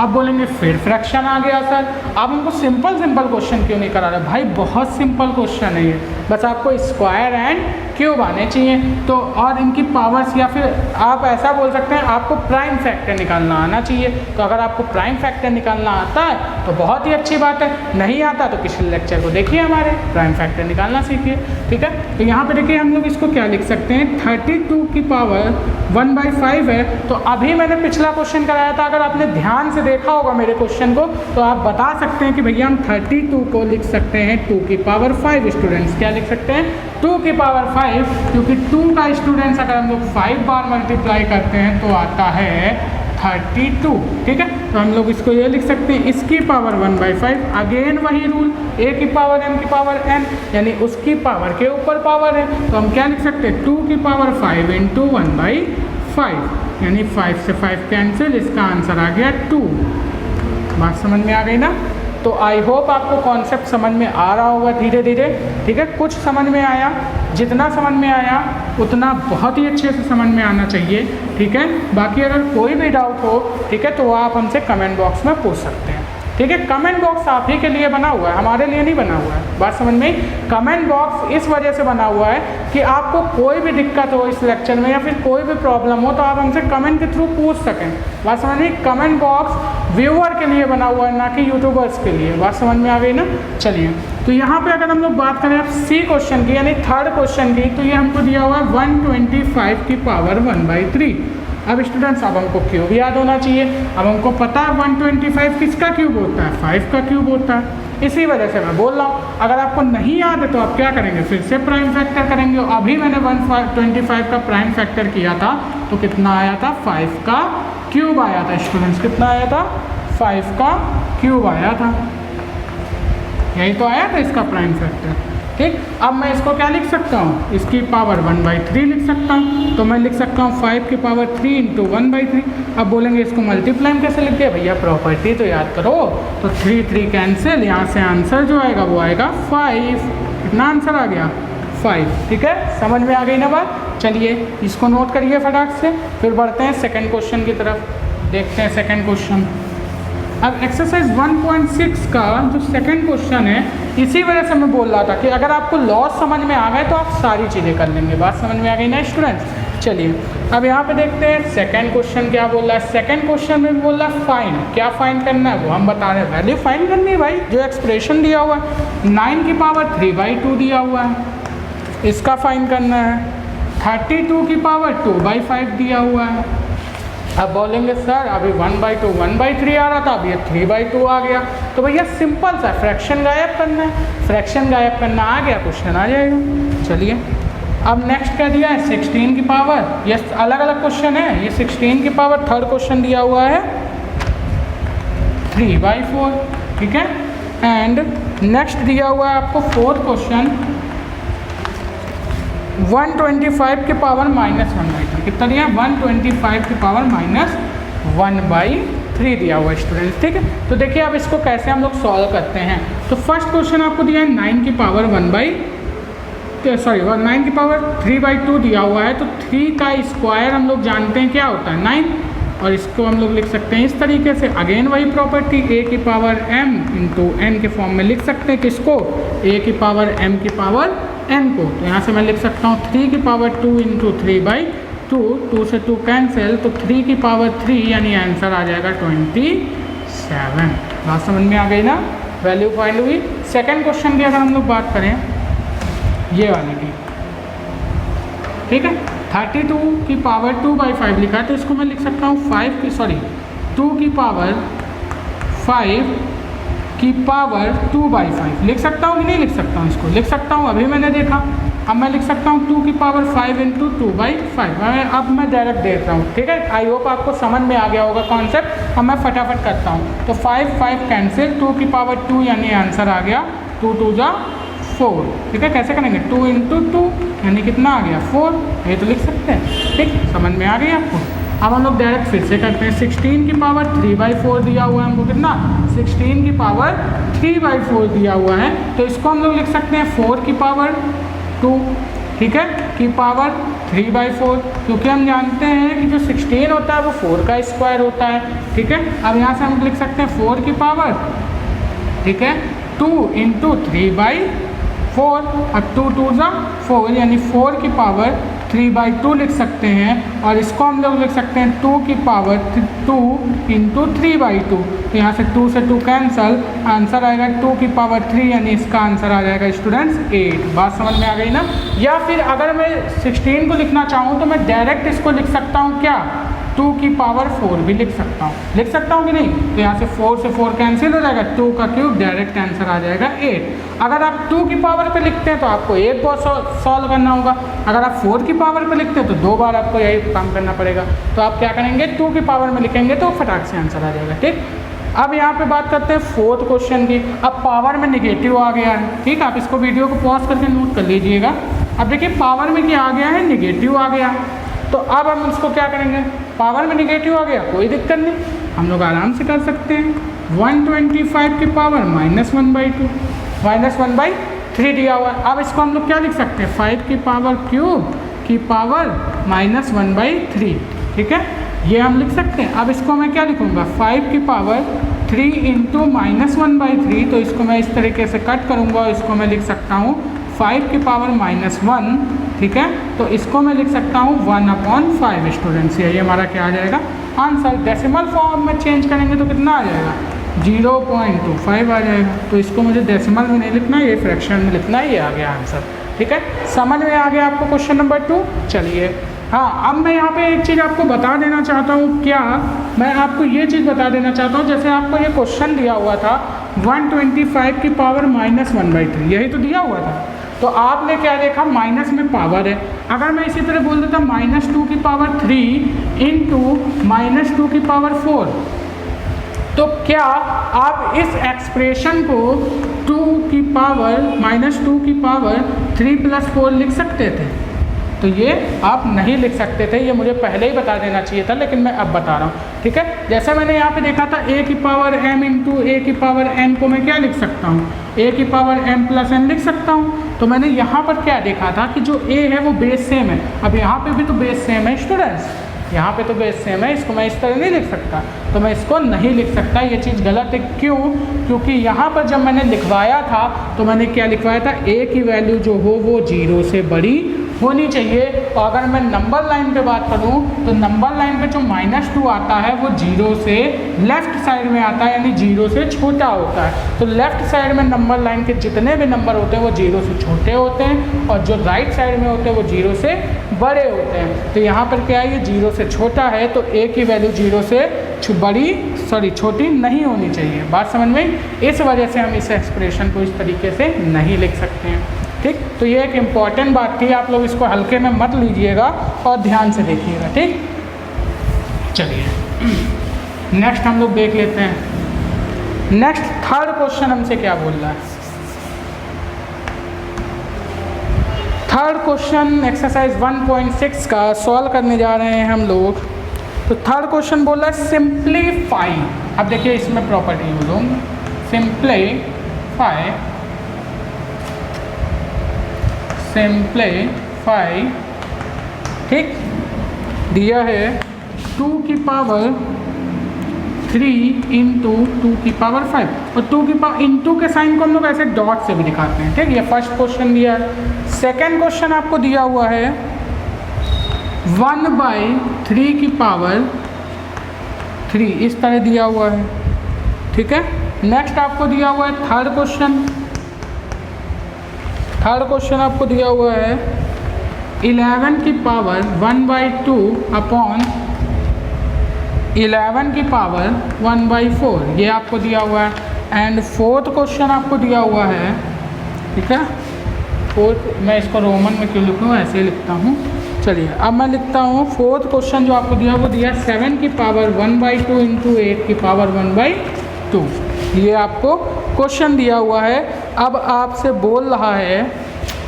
अब बोलेंगे फिर फ्रैक्शन आ गया सर, आप हमको सिंपल क्वेश्चन क्यों नहीं करा रहे। भाई बहुत सिंपल क्वेश्चन है ये, बस आपको स्क्वायर एंड क्यूब आने चाहिए। तो और इनकी पावर्स, या फिर आप ऐसा बोल सकते हैं आपको प्राइम फैक्टर निकालना आना चाहिए। तो अगर आपको प्राइम फैक्टर निकालना आता है तो बहुत ही अच्छी बात है, नहीं आता तो पिछले लेक्चर को देखिए हमारे, प्राइम फैक्टर निकालना सीखिए, ठीक है। तो यहाँ पे देखिए हम लोग इसको क्या लिख सकते हैं, 32 की पावर 1/5 है। तो अभी मैंने पिछला क्वेश्चन कराया था, अगर आपने ध्यान से देखा होगा मेरे क्वेश्चन को तो आप बता सकते हैं कि भैया हम 32 को लिख सकते हैं 2 की पावर 5। स्टूडेंट्स क्या लिख सकते हैं, 2 की पावर 5, क्योंकि 2 का स्टूडेंट्स अगर हम लोग 5 बार मल्टीप्लाई करते हैं तो आता है 32, ठीक है। तो हम लोग इसको ये लिख सकते हैं इसकी पावर 1/5। अगेन वही रूल, a की पावर m की पावर n, यानी उसकी पावर के ऊपर पावर है। तो हम क्या लिख सकते हैं, 2 की पावर 5 इंटू 1/5, यानी 5 से 5 कैंसिल, इसका आंसर आ गया 2। बात समझ में आ गई ना। तो आई होप आपको कॉन्सेप्ट समझ में आ रहा होगा धीरे धीरे, ठीक है। कुछ समझ में आया, जितना समझ में आया उतना बहुत ही अच्छे से समझ में आना चाहिए, ठीक है। बाकी अगर कोई भी डाउट हो, ठीक है, तो आप हमसे कमेंट बॉक्स में पूछ सकते हैं, ठीक है। ठीक है। कमेंट बॉक्स आप ही के लिए बना हुआ है, हमारे लिए नहीं बना हुआ है। बात समझ में? कमेंट बॉक्स इस वजह से बना हुआ है कि आपको कोई भी दिक्कत हो इस लेक्चर में या फिर कोई भी प्रॉब्लम हो तो आप हमसे कमेंट के थ्रू पूछ सकें। बात समझ में? कमेंट बॉक्स व्यूअर के लिए बना हुआ है, ना कि यूट्यूबर्स के लिए। बात समझ में आ गई ना? चलिए, तो यहाँ पे अगर हम लोग बात करें अब सी क्वेश्चन की, यानी थर्ड क्वेश्चन की, तो ये हमको दिया हुआ है 125 की पावर 1/3। अब स्टूडेंट्स, अब हमको क्यूब याद होना चाहिए। अब हमको पता है 125 किसका क्यूब होता है? 5 का क्यूब होता है। इसी वजह से मैं बोल रहा हूँ, अगर आपको नहीं याद है तो आप क्या करेंगे, फिर से प्राइम फैक्टर करेंगे। अभी मैंने 125 का प्राइम फैक्टर किया था तो कितना आया था? 5 का क्यूब आया था स्टूडेंट्स। कितना आया था? 5 का क्यूब आया था। यही तो आया था इसका प्राइम फैक्टर। ठीक, अब मैं इसको क्या लिख सकता हूँ? इसकी पावर 1/3 लिख सकता हूँ। तो मैं लिख सकता हूँ 5 की पावर 3 इंटू 1/3। अब बोलेंगे इसको मल्टीप्लाई कैसे लिख दिया भैया? प्रॉपर्टी तो याद करो। तो 3 कैंसिल, यहाँ से आंसर जो आएगा वो आएगा 5। कितना आंसर आ गया? 5। ठीक है, समझ में आ गई ना बात? चलिए इसको नोट करिए फटाक से, फिर बढ़ते हैं सेकेंड क्वेश्चन की तरफ। देखते हैं सेकेंड क्वेश्चन। अब एक्सरसाइज 1.6 का जो सेकंड क्वेश्चन है, इसी वजह से मैं बोल रहा था कि अगर आपको लॉस समझ में आ गए तो आप सारी चीज़ें कर लेंगे। बात समझ में आ गई ना स्टूडेंट्स? चलिए अब यहाँ पे देखते हैं सेकंड क्वेश्चन क्या बोल रहा है। सेकंड क्वेश्चन में बोल रहा है फाइंड। क्या फाइंड करना है वो हम बता रहे हैं। वैल्यू फाइंड करनी है भाई। जो एक्सप्रेशन दिया हुआ है 9 की पावर 3/2 दिया हुआ है, इसका फाइंड करना है। 32 की पावर 2/5 दिया हुआ है। अब बोलेंगे सर अभी 1/2 1/3 आ रहा था, अब ये 3/2 आ गया। तो भैया सिंपल सा फ्रैक्शन गायब करना है। फ्रैक्शन गायब करना आ गया, क्वेश्चन आ जाएगा। चलिए अब नेक्स्ट क्या दिया है? 16 की पावर। ये अलग अलग क्वेश्चन है। ये 16 की पावर थर्ड क्वेश्चन दिया हुआ है 3/4। ठीक है, एंड नेक्स्ट दिया हुआ है आपको फोर्थ क्वेश्चन 125 की पावर -1/3। कितना दिया? 125 की पावर -1/3 दिया हुआ स्टूडेंट्स। ठीक है, तो देखिए अब इसको कैसे हम लोग सॉल्व करते हैं। तो फर्स्ट क्वेश्चन आपको दिया है 9 की पावर 9 की पावर 3/2 दिया हुआ है। तो 3 का स्क्वायर हम लोग जानते हैं क्या होता है? 9। और इसको हम लोग लिख सकते हैं इस तरीके से। अगेन वही प्रॉपर्टी, a की पावर m इंटू n के फॉर्म में लिख सकते हैं। किसको? a की पावर m की पावर n को। तो यहाँ से मैं लिख सकता हूँ 3 की पावर 2 इंटू 3/2। 2 से 2 कैंसिल, तो 3 की पावर 3 यानी आंसर आ जाएगा 27। बात समझ में आ गई ना? वैल्यू फाइंड हुई। सेकेंड क्वेश्चन की अगर हम लोग बात करें ये वाले की, ठीक है, 32 की पावर 2/5 लिखा है। तो इसको मैं लिख सकता हूँ 2 की पावर 5 की पावर 2/5 लिख सकता हूँ कि नहीं लिख सकता हूँ? इसको लिख सकता हूँ, अभी मैंने देखा। अब मैं लिख सकता हूँ 2 की पावर 5 इंटू 2/5। अब मैं डायरेक्ट देख रहा हूँ। ठीक है, आई होप आपको समझ में आ गया होगा कॉन्सेप्ट। अब मैं फटाफट करता हूँ। तो 5 कैंसिल, 2 की पावर 2 यानी आंसर आ गया 2 2 जा 4। ठीक है, कैसे करेंगे? 2 इंटू 2 यानी कितना आ गया? 4। ये तो लिख सकते हैं। ठीक, समझ में आ गई आपको? अब हम लोग डायरेक्ट फिर से करते हैं। 16 की पावर 3/4 दिया हुआ है हमको। कितना? 16 की पावर 3/4 दिया हुआ है। तो इसको हम लोग लिख सकते हैं 4 की पावर 2। ठीक है, की पावर 3/4, क्योंकि हम जानते हैं कि जो 16 होता है वो 4 का स्क्वायर होता है। ठीक है, अब यहाँ से हम लिख सकते हैं 4 की पावर, ठीक है, 2 इंटू 3/4। अब 2 2 जा 4 यानी 4 की पावर 3/2 लिख सकते हैं। और इसको हम लोग लिख सकते हैं 2 की पावर 2 इंटू 3/2। तो यहाँ से 2 से 2 कैंसल, आंसर आएगा 2 की पावर 3 यानी इसका आंसर आ जाएगा स्टूडेंट्स 8। बात समझ में आ गई ना? या फिर अगर मैं 16 को लिखना चाहूँ तो मैं डायरेक्ट इसको लिख सकता हूँ क्या? 2 की पावर 4 भी लिख सकता हूँ कि नहीं? तो यहाँ से 4 से 4 कैंसिल हो जाएगा, 2 का क्यूब, डायरेक्ट आंसर आ जाएगा 8। अगर आप 2 की पावर पे लिखते हैं तो आपको एक बार सॉल्व करना होगा। अगर आप 4 की पावर पे लिखते हैं तो 2 बार आपको यही काम करना पड़ेगा। तो आप क्या करेंगे? 2 की पावर में लिखेंगे तो फटाक से आंसर आ जाएगा। ठीक, अब यहाँ पे बात करते हैं फोर्थ क्वेश्चन की। अब पावर में निगेटिव आ गया है। ठीक, आप इसको वीडियो को पॉज करके नोट कर लीजिएगा। अब देखिए पावर में क्या आ गया है? निगेटिव आ गया। तो अब हम इसको क्या करेंगे? पावर में निगेटिव आ गया, कोई दिक्कत नहीं, हम लोग आराम से कर सकते हैं। 125 की पावर -1/2, -1/3 दिया हुआ है। अब इसको हम लोग क्या लिख सकते हैं? 5 की पावर क्यूब की पावर -1/3। ठीक है, ये हम लिख सकते हैं। अब इसको मैं क्या लिखूँगा? 5 की पावर 3 इंटू -1/3, तो इसको मैं इस तरीके से कट करूँगा और इसको मैं लिख सकता हूँ 5 की पावर -1, ठीक है। तो इसको मैं लिख सकता हूँ 1/5 स्टूडेंट्स। ये हमारा क्या आ जाएगा आंसर। डेसिमल फॉर्म में चेंज करेंगे तो कितना आ जाएगा 0.25 आ जाएगा। तो इसको मुझे डेसिमल में नहीं लिखना, ये फ्रैक्शन में लिखना है। ये आ गया आंसर, ठीक है। समझ में आ गया आपको क्वेश्चन नंबर 2। चलिए हाँ, अब मैं यहाँ पे एक चीज़ आपको बता देना चाहता हूँ। क्या मैं आपको ये चीज़ बता देना चाहता हूँ, जैसे आपको ये क्वेश्चन दिया हुआ था 125 की पावर -1/3, यही तो दिया हुआ था। तो आपने क्या देखा, माइनस में पावर है। अगर मैं इसी तरह बोल देता -2 की पावर 3 इंटू -2 की पावर 4, तो क्या आप इस एक्सप्रेशन को 2 की पावर -2 की पावर 3 + 4 लिख सकते थे? तो ये आप नहीं लिख सकते थे, ये मुझे पहले ही बता देना चाहिए था, लेकिन मैं अब बता रहा हूँ, ठीक है। जैसे मैंने यहाँ पे देखा था a की पावर m इंटू a की पावर n को मैं क्या लिख सकता हूँ, a की पावर m + n लिख सकता हूँ। तो मैंने यहाँ पर क्या देखा था कि जो a है वो बेस सेम है। अब यहाँ पे भी तो बेस सेम है स्टूडेंट्स, यहाँ पे तो बेस सेम है, इसको मैं इस तरह नहीं लिख सकता। तो मैं इसको नहीं लिख सकता, ये चीज़ गलत है। क्यों? क्योंकि यहाँ पर जब मैंने लिखवाया था तो मैंने क्या लिखवाया था, a की वैल्यू जो हो वो 0 से बड़ी होनी चाहिए। और अगर मैं नंबर लाइन पे बात करूँ तो नंबर लाइन पे जो -2 आता है वो 0 से लेफ़्ट साइड में आता है, यानी 0 से छोटा होता है। तो लेफ़्ट साइड में नंबर लाइन के जितने भी नंबर होते हैं वो 0 से छोटे होते हैं, और जो राइट साइड में होते हैं वो 0 से बड़े होते हैं। तो यहाँ पर क्या है, ये 0 से छोटा है, तो a की वैल्यू 0 से छोटी नहीं होनी चाहिए। बात समझ में? इस वजह से हम इस एक्सप्रेशन को इस तरीके से नहीं लिख सकते हैं, ठीक। तो ये एक इम्पॉर्टेंट बात थी, आप लोग इसको हल्के में मत लीजिएगा और ध्यान से देखिएगा, ठीक। चलिए नेक्स्ट हम लोग देख लेते हैं। नेक्स्ट थर्ड क्वेश्चन हमसे क्या बोल रहा है। थर्ड क्वेश्चन एक्सरसाइज 1.6 का सॉल्व करने जा रहे हैं हम लोग। तो थर्ड क्वेश्चन बोल रहा है सिंप्लीफाई। अब देखिए इसमें प्रॉपर्टी यूज होंगे, सिंप्लीफाई, ठीक। दिया है 2 की पावर 3 इंटू 2 की पावर 5, और 2 की पावर इंटू के साइन को हम लोग ऐसे डॉट से भी दिखाते हैं, ठीक। ये फर्स्ट क्वेश्चन दिया है। सेकेंड क्वेश्चन आपको दिया हुआ है 1/3 की पावर 3, इस तरह दिया हुआ है, ठीक है। नेक्स्ट आपको दिया हुआ है थर्ड क्वेश्चन आपको दिया हुआ है 11 की पावर 1/2 अपॉन 11 की पावर 1/4, ये आपको दिया हुआ है। एंड फोर्थ क्वेश्चन आपको दिया हुआ है, ठीक है। फोर्थ, मैं इसको रोमन में क्यों लिखूँ, ऐसे ही लिखता हूँ। चलिए अब मैं लिखता हूँ फोर्थ क्वेश्चन जो आपको दिया वो दिया 7 की पावर 1/2 इंटू 8 की पावर 1/2, ये आपको क्वेश्चन दिया हुआ है। अब आपसे बोल रहा है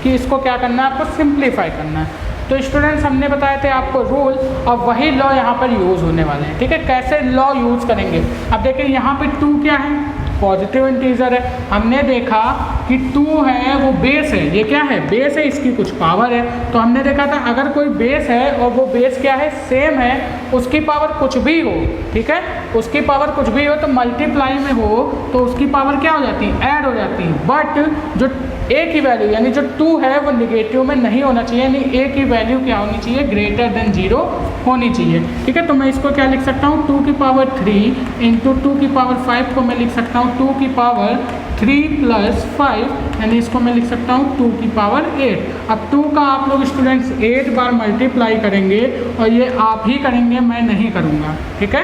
कि इसको क्या करना है, आपको सिंप्लीफाई करना है। तो स्टूडेंट्स हमने बताए थे आपको रूल, और वही लॉ यहाँ पर यूज़ होने वाले हैं, ठीक है। कैसे लॉ यूज़ करेंगे, अब देखिए यहाँ पे 2 क्या है, पॉजिटिव इंटीजर है। हमने देखा कि 2 है वो बेस है, ये क्या है, बेस है, इसकी कुछ पावर है। तो हमने देखा था अगर कोई बेस है और वो बेस क्या है, सेम है, उसकी पावर कुछ भी हो, ठीक है, उसकी पावर कुछ भी हो तो मल्टीप्लाई में हो तो उसकी पावर क्या हो जाती है, ऐड हो जाती है। बट जो a की वैल्यू यानी जो 2 है वो निगेटिव में नहीं होना चाहिए, यानी a की वैल्यू क्या होनी चाहिए, ग्रेटर देन 0 होनी चाहिए, ठीक है। तो मैं इसको क्या लिख सकता हूँ, 2 की पावर 3 इंटू 2 की पावर 5 को मैं लिख सकता हूँ 2 की पावर 3 + 5, यानी इसको मैं लिख सकता हूँ 2 की पावर 8। अब 2 का आप लोग स्टूडेंट्स 8 बार मल्टीप्लाई करेंगे, और ये आप ही करेंगे, मैं नहीं करूँगा, ठीक है।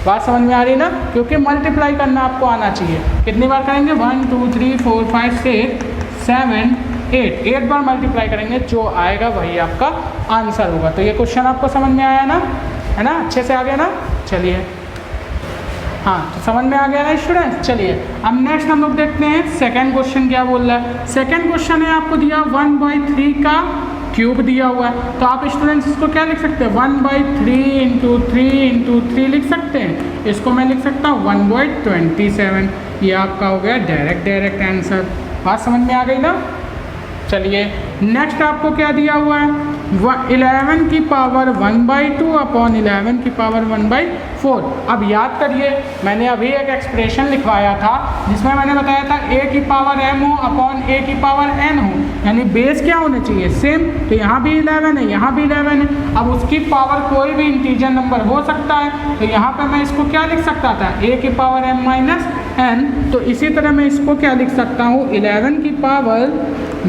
बात समझ में आ रही ना, क्योंकि मल्टीप्लाई करना आपको आना चाहिए। कितनी बार करेंगे, 1 2 3 4 5 6 7 8 बार मल्टीप्लाई करेंगे, जो आएगा वही आपका आंसर होगा। तो ये क्वेश्चन आपको समझ में आया ना, है ना, अच्छे से आ गया ना। चलिए हाँ, तो समझ में आ गया ना स्टूडेंट्स। चलिए अब नेक्स्ट हम लोग देखते हैं सेकंड क्वेश्चन क्या बोल रहा है। सेकंड क्वेश्चन है आपको दिया 1/3 का क्यूब दिया हुआ है। तो आप स्टूडेंट्स इसको क्या लिख सकते हैं, 1/3 इंटू 3 लिख सकते हैं। इसको मैं लिख सकता हूँ 1/27, ये आपका हो गया डायरेक्ट आंसर। बात समझ में आ गई ना। चलिए नेक्स्ट आपको क्या दिया हुआ है, 11 की पावर 1/2 अपॉन 11 की पावर 1/4। अब याद करिए, मैंने अभी एक एक्सप्रेशन लिखवाया था जिसमें मैंने बताया था a की पावर m हो अपॉन a की पावर n हो, यानी बेस क्या होने चाहिए, सेम। तो यहाँ भी 11 है, यहाँ भी 11 है। अब उसकी पावर कोई भी इंटीजर नंबर हो सकता है, तो यहाँ पे मैं इसको क्या लिख सकता था, a की पावर m माइनस n। तो इसी तरह मैं इसको क्या लिख सकता हूँ, 11 की पावर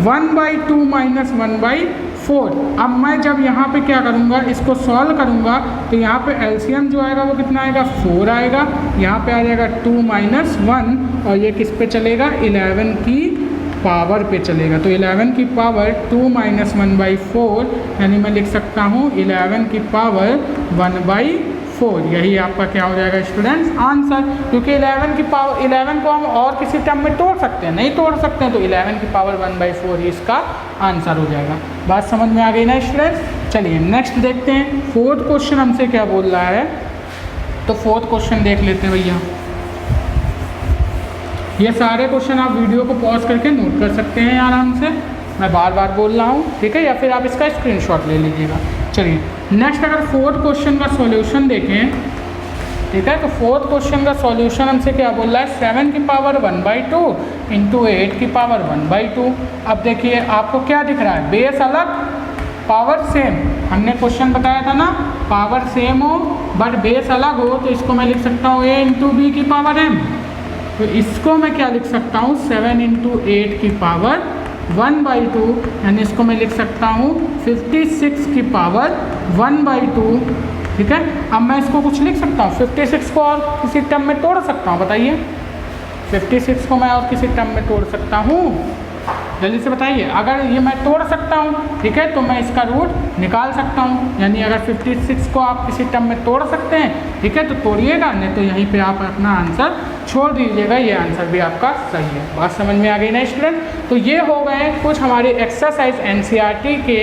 1/2 माइनस 1/4। अब मैं जब यहाँ पे क्या करूँगा, इसको सॉल्व करूँगा, तो यहाँ पे एलसीएम जो आएगा वो कितना आएगा, 4 आएगा। यहाँ पे आ जाएगा 2 माइनस 1, और ये किस पे चलेगा, 11 की पावर पे चलेगा। तो 11 की पावर 2 माइनस 1/4, यानी मैं लिख सकता हूँ 11 की पावर 1/4। यही आपका क्या हो जाएगा स्टूडेंट्स, आंसर। क्योंकि 11 की पावर 11 को हम और किसी टर्म में तोड़ सकते हैं, नहीं तोड़ सकते हैं, तो 11 की पावर 1/4 ही इसका आंसर हो जाएगा। बात समझ में आ गई ना स्टूडेंट्स। चलिए नेक्स्ट देखते हैं, फोर्थ क्वेश्चन हमसे क्या बोल रहा है। तो फोर्थ क्वेश्चन देख लेते हैं भैया। ये सारे क्वेश्चन आप वीडियो को पॉज करके नोट कर सकते हैं आराम से, मैं बार बार बोल रहा हूँ, ठीक है, या फिर आप इसका स्क्रीनशॉट ले लीजिएगा। चलिए नेक्स्ट, अगर फोर्थ क्वेश्चन का सॉल्यूशन देखें, ठीक है, तो फोर्थ क्वेश्चन का सॉल्यूशन हमसे क्या बोल रहा है, 7 की पावर 1/2 इंटू 8 की पावर 1/2। अब देखिए आपको क्या दिख रहा है, बेस अलग पावर सेम। हमने क्वेश्चन बताया था ना, पावर सेम हो बट बेस अलग हो, तो इसको मैं लिख सकता हूँ a इंटू बी की पावर m। तो इसको मैं क्या लिख सकता हूँ, 7 इंटू 8 की पावर 1/2, यानी इसको मैं लिख सकता हूँ 56 की पावर 1/2। ठीक है, अब मैं इसको कुछ लिख सकता हूँ, 56 को और किसी टर्म में तोड़ सकता हूँ, बताइए 56 को मैं और किसी टर्म में तोड़ सकता हूँ, जल्दी से बताइए। अगर ये मैं तोड़ सकता हूँ, ठीक है, तो मैं इसका रूट निकाल सकता हूँ, यानी अगर 56 को आप किसी टर्म में तोड़ सकते हैं, ठीक है, तो तोड़िएगा, नहीं तो यहीं पे आप अपना आंसर छोड़ दीजिएगा, ये आंसर भी आपका सही है। बात समझ में आ गई ना स्टूडेंट। तो ये हो गए कुछ हमारे एक्सरसाइज एनसीईआरटी के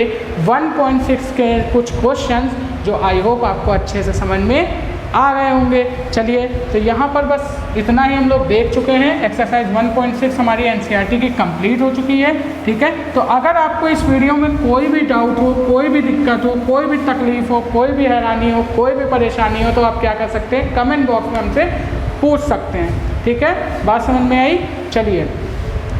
1.6 के कुछ क्वेश्चंस, जो आई होप आपको अच्छे से समझ में आ गए होंगे। चलिए, तो यहाँ पर बस इतना ही हम लोग देख चुके हैं। एक्सरसाइज 1.6 हमारी एनसीईआरटी की कंप्लीट हो चुकी है। ठीक है, तो अगर आपको इस वीडियो में कोई भी डाउट हो, कोई भी दिक्कत हो, कोई भी तकलीफ हो, कोई भी हैरानी हो, कोई भी परेशानी हो, तो आप क्या कर सकते हैं, कमेंट बॉक्स में हमसे पूछ सकते हैं। ठीक है, बात समझ में आई। चलिए,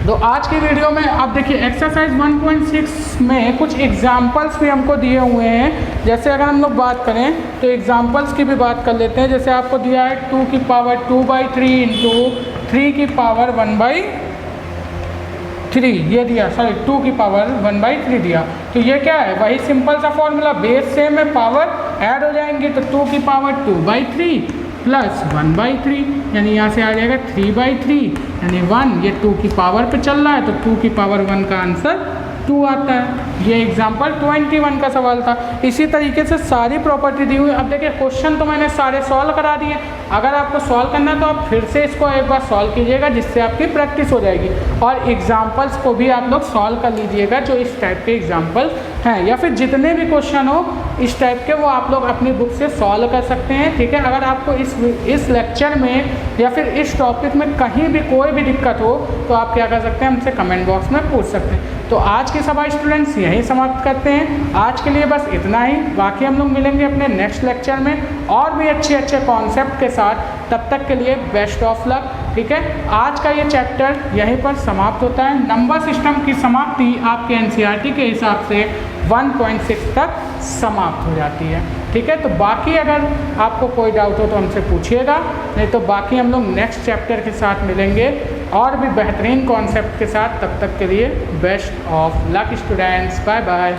तो आज की वीडियो में आप देखिए एक्सरसाइज 1.6 में कुछ एग्जाम्पल्स भी हमको दिए हुए हैं। जैसे अगर हम लोग बात करें तो एग्जाम्पल्स की भी बात कर लेते हैं। जैसे आपको दिया है 2 की पावर 2/3 इंटू 3 की पावर 1/3, ये दिया, सॉरी 2 की पावर 1/3 दिया। तो ये क्या है, वही सिंपल सा फॉर्मूला, बेस सेम है, पावर ऐड हो जाएंगे, तो 2 की पावर 2/3 प्लस 1/3, यानी यहाँ से आ जाएगा 3/3, यानी 1, ये 2 की पावर पे चल रहा है, तो 2 की पावर 1 का आंसर 2 आता है। ये एग्जाम्पल 21 का सवाल था। इसी तरीके से सारी प्रॉपर्टी दी हुई। अब देखिए क्वेश्चन तो मैंने सारे सॉल्व करा दिए। अगर आपको सॉल्व करना है तो आप फिर से इसको एक बार सॉल्व कीजिएगा, जिससे आपकी प्रैक्टिस हो जाएगी। और एग्जाम्पल्स को भी आप लोग सॉल्व कर लीजिएगा, जो इस टाइप के एग्जाम्पल हैं, या फिर जितने भी क्वेश्चन हो इस टाइप के, वो आप लोग अपनी बुक से सॉल्व कर सकते हैं। ठीक है, अगर आपको इस लेक्चर में या फिर इस टॉपिक में कहीं भी कोई भी दिक्कत हो, तो आप क्या कर सकते हैं, हमसे कमेंट बॉक्स में पूछ सकते हैं। तो आज की सभा स्टूडेंट्स यहीं समाप्त करते हैं। आज के लिए बस इतना ही। बाकी हम लोग मिलेंगे अपने नेक्स्ट लेक्चर में और भी अच्छे कॉन्सेप्ट के साथ। तब तक के लिए बेस्ट ऑफ लक। ठीक है, आज का ये चैप्टर यहीं पर समाप्त होता है। नंबर सिस्टम की समाप्ति आपके एनसीईआरटी के हिसाब से 1.6 तक समाप्त हो जाती है। ठीक है, तो बाकी अगर आपको कोई डाउट हो तो हमसे पूछिएगा, नहीं तो बाकी हम लोग नेक्स्ट चैप्टर के साथ मिलेंगे और भी बेहतरीन कॉन्सेप्ट के साथ। तब तक के लिए best of luck students, bye bye.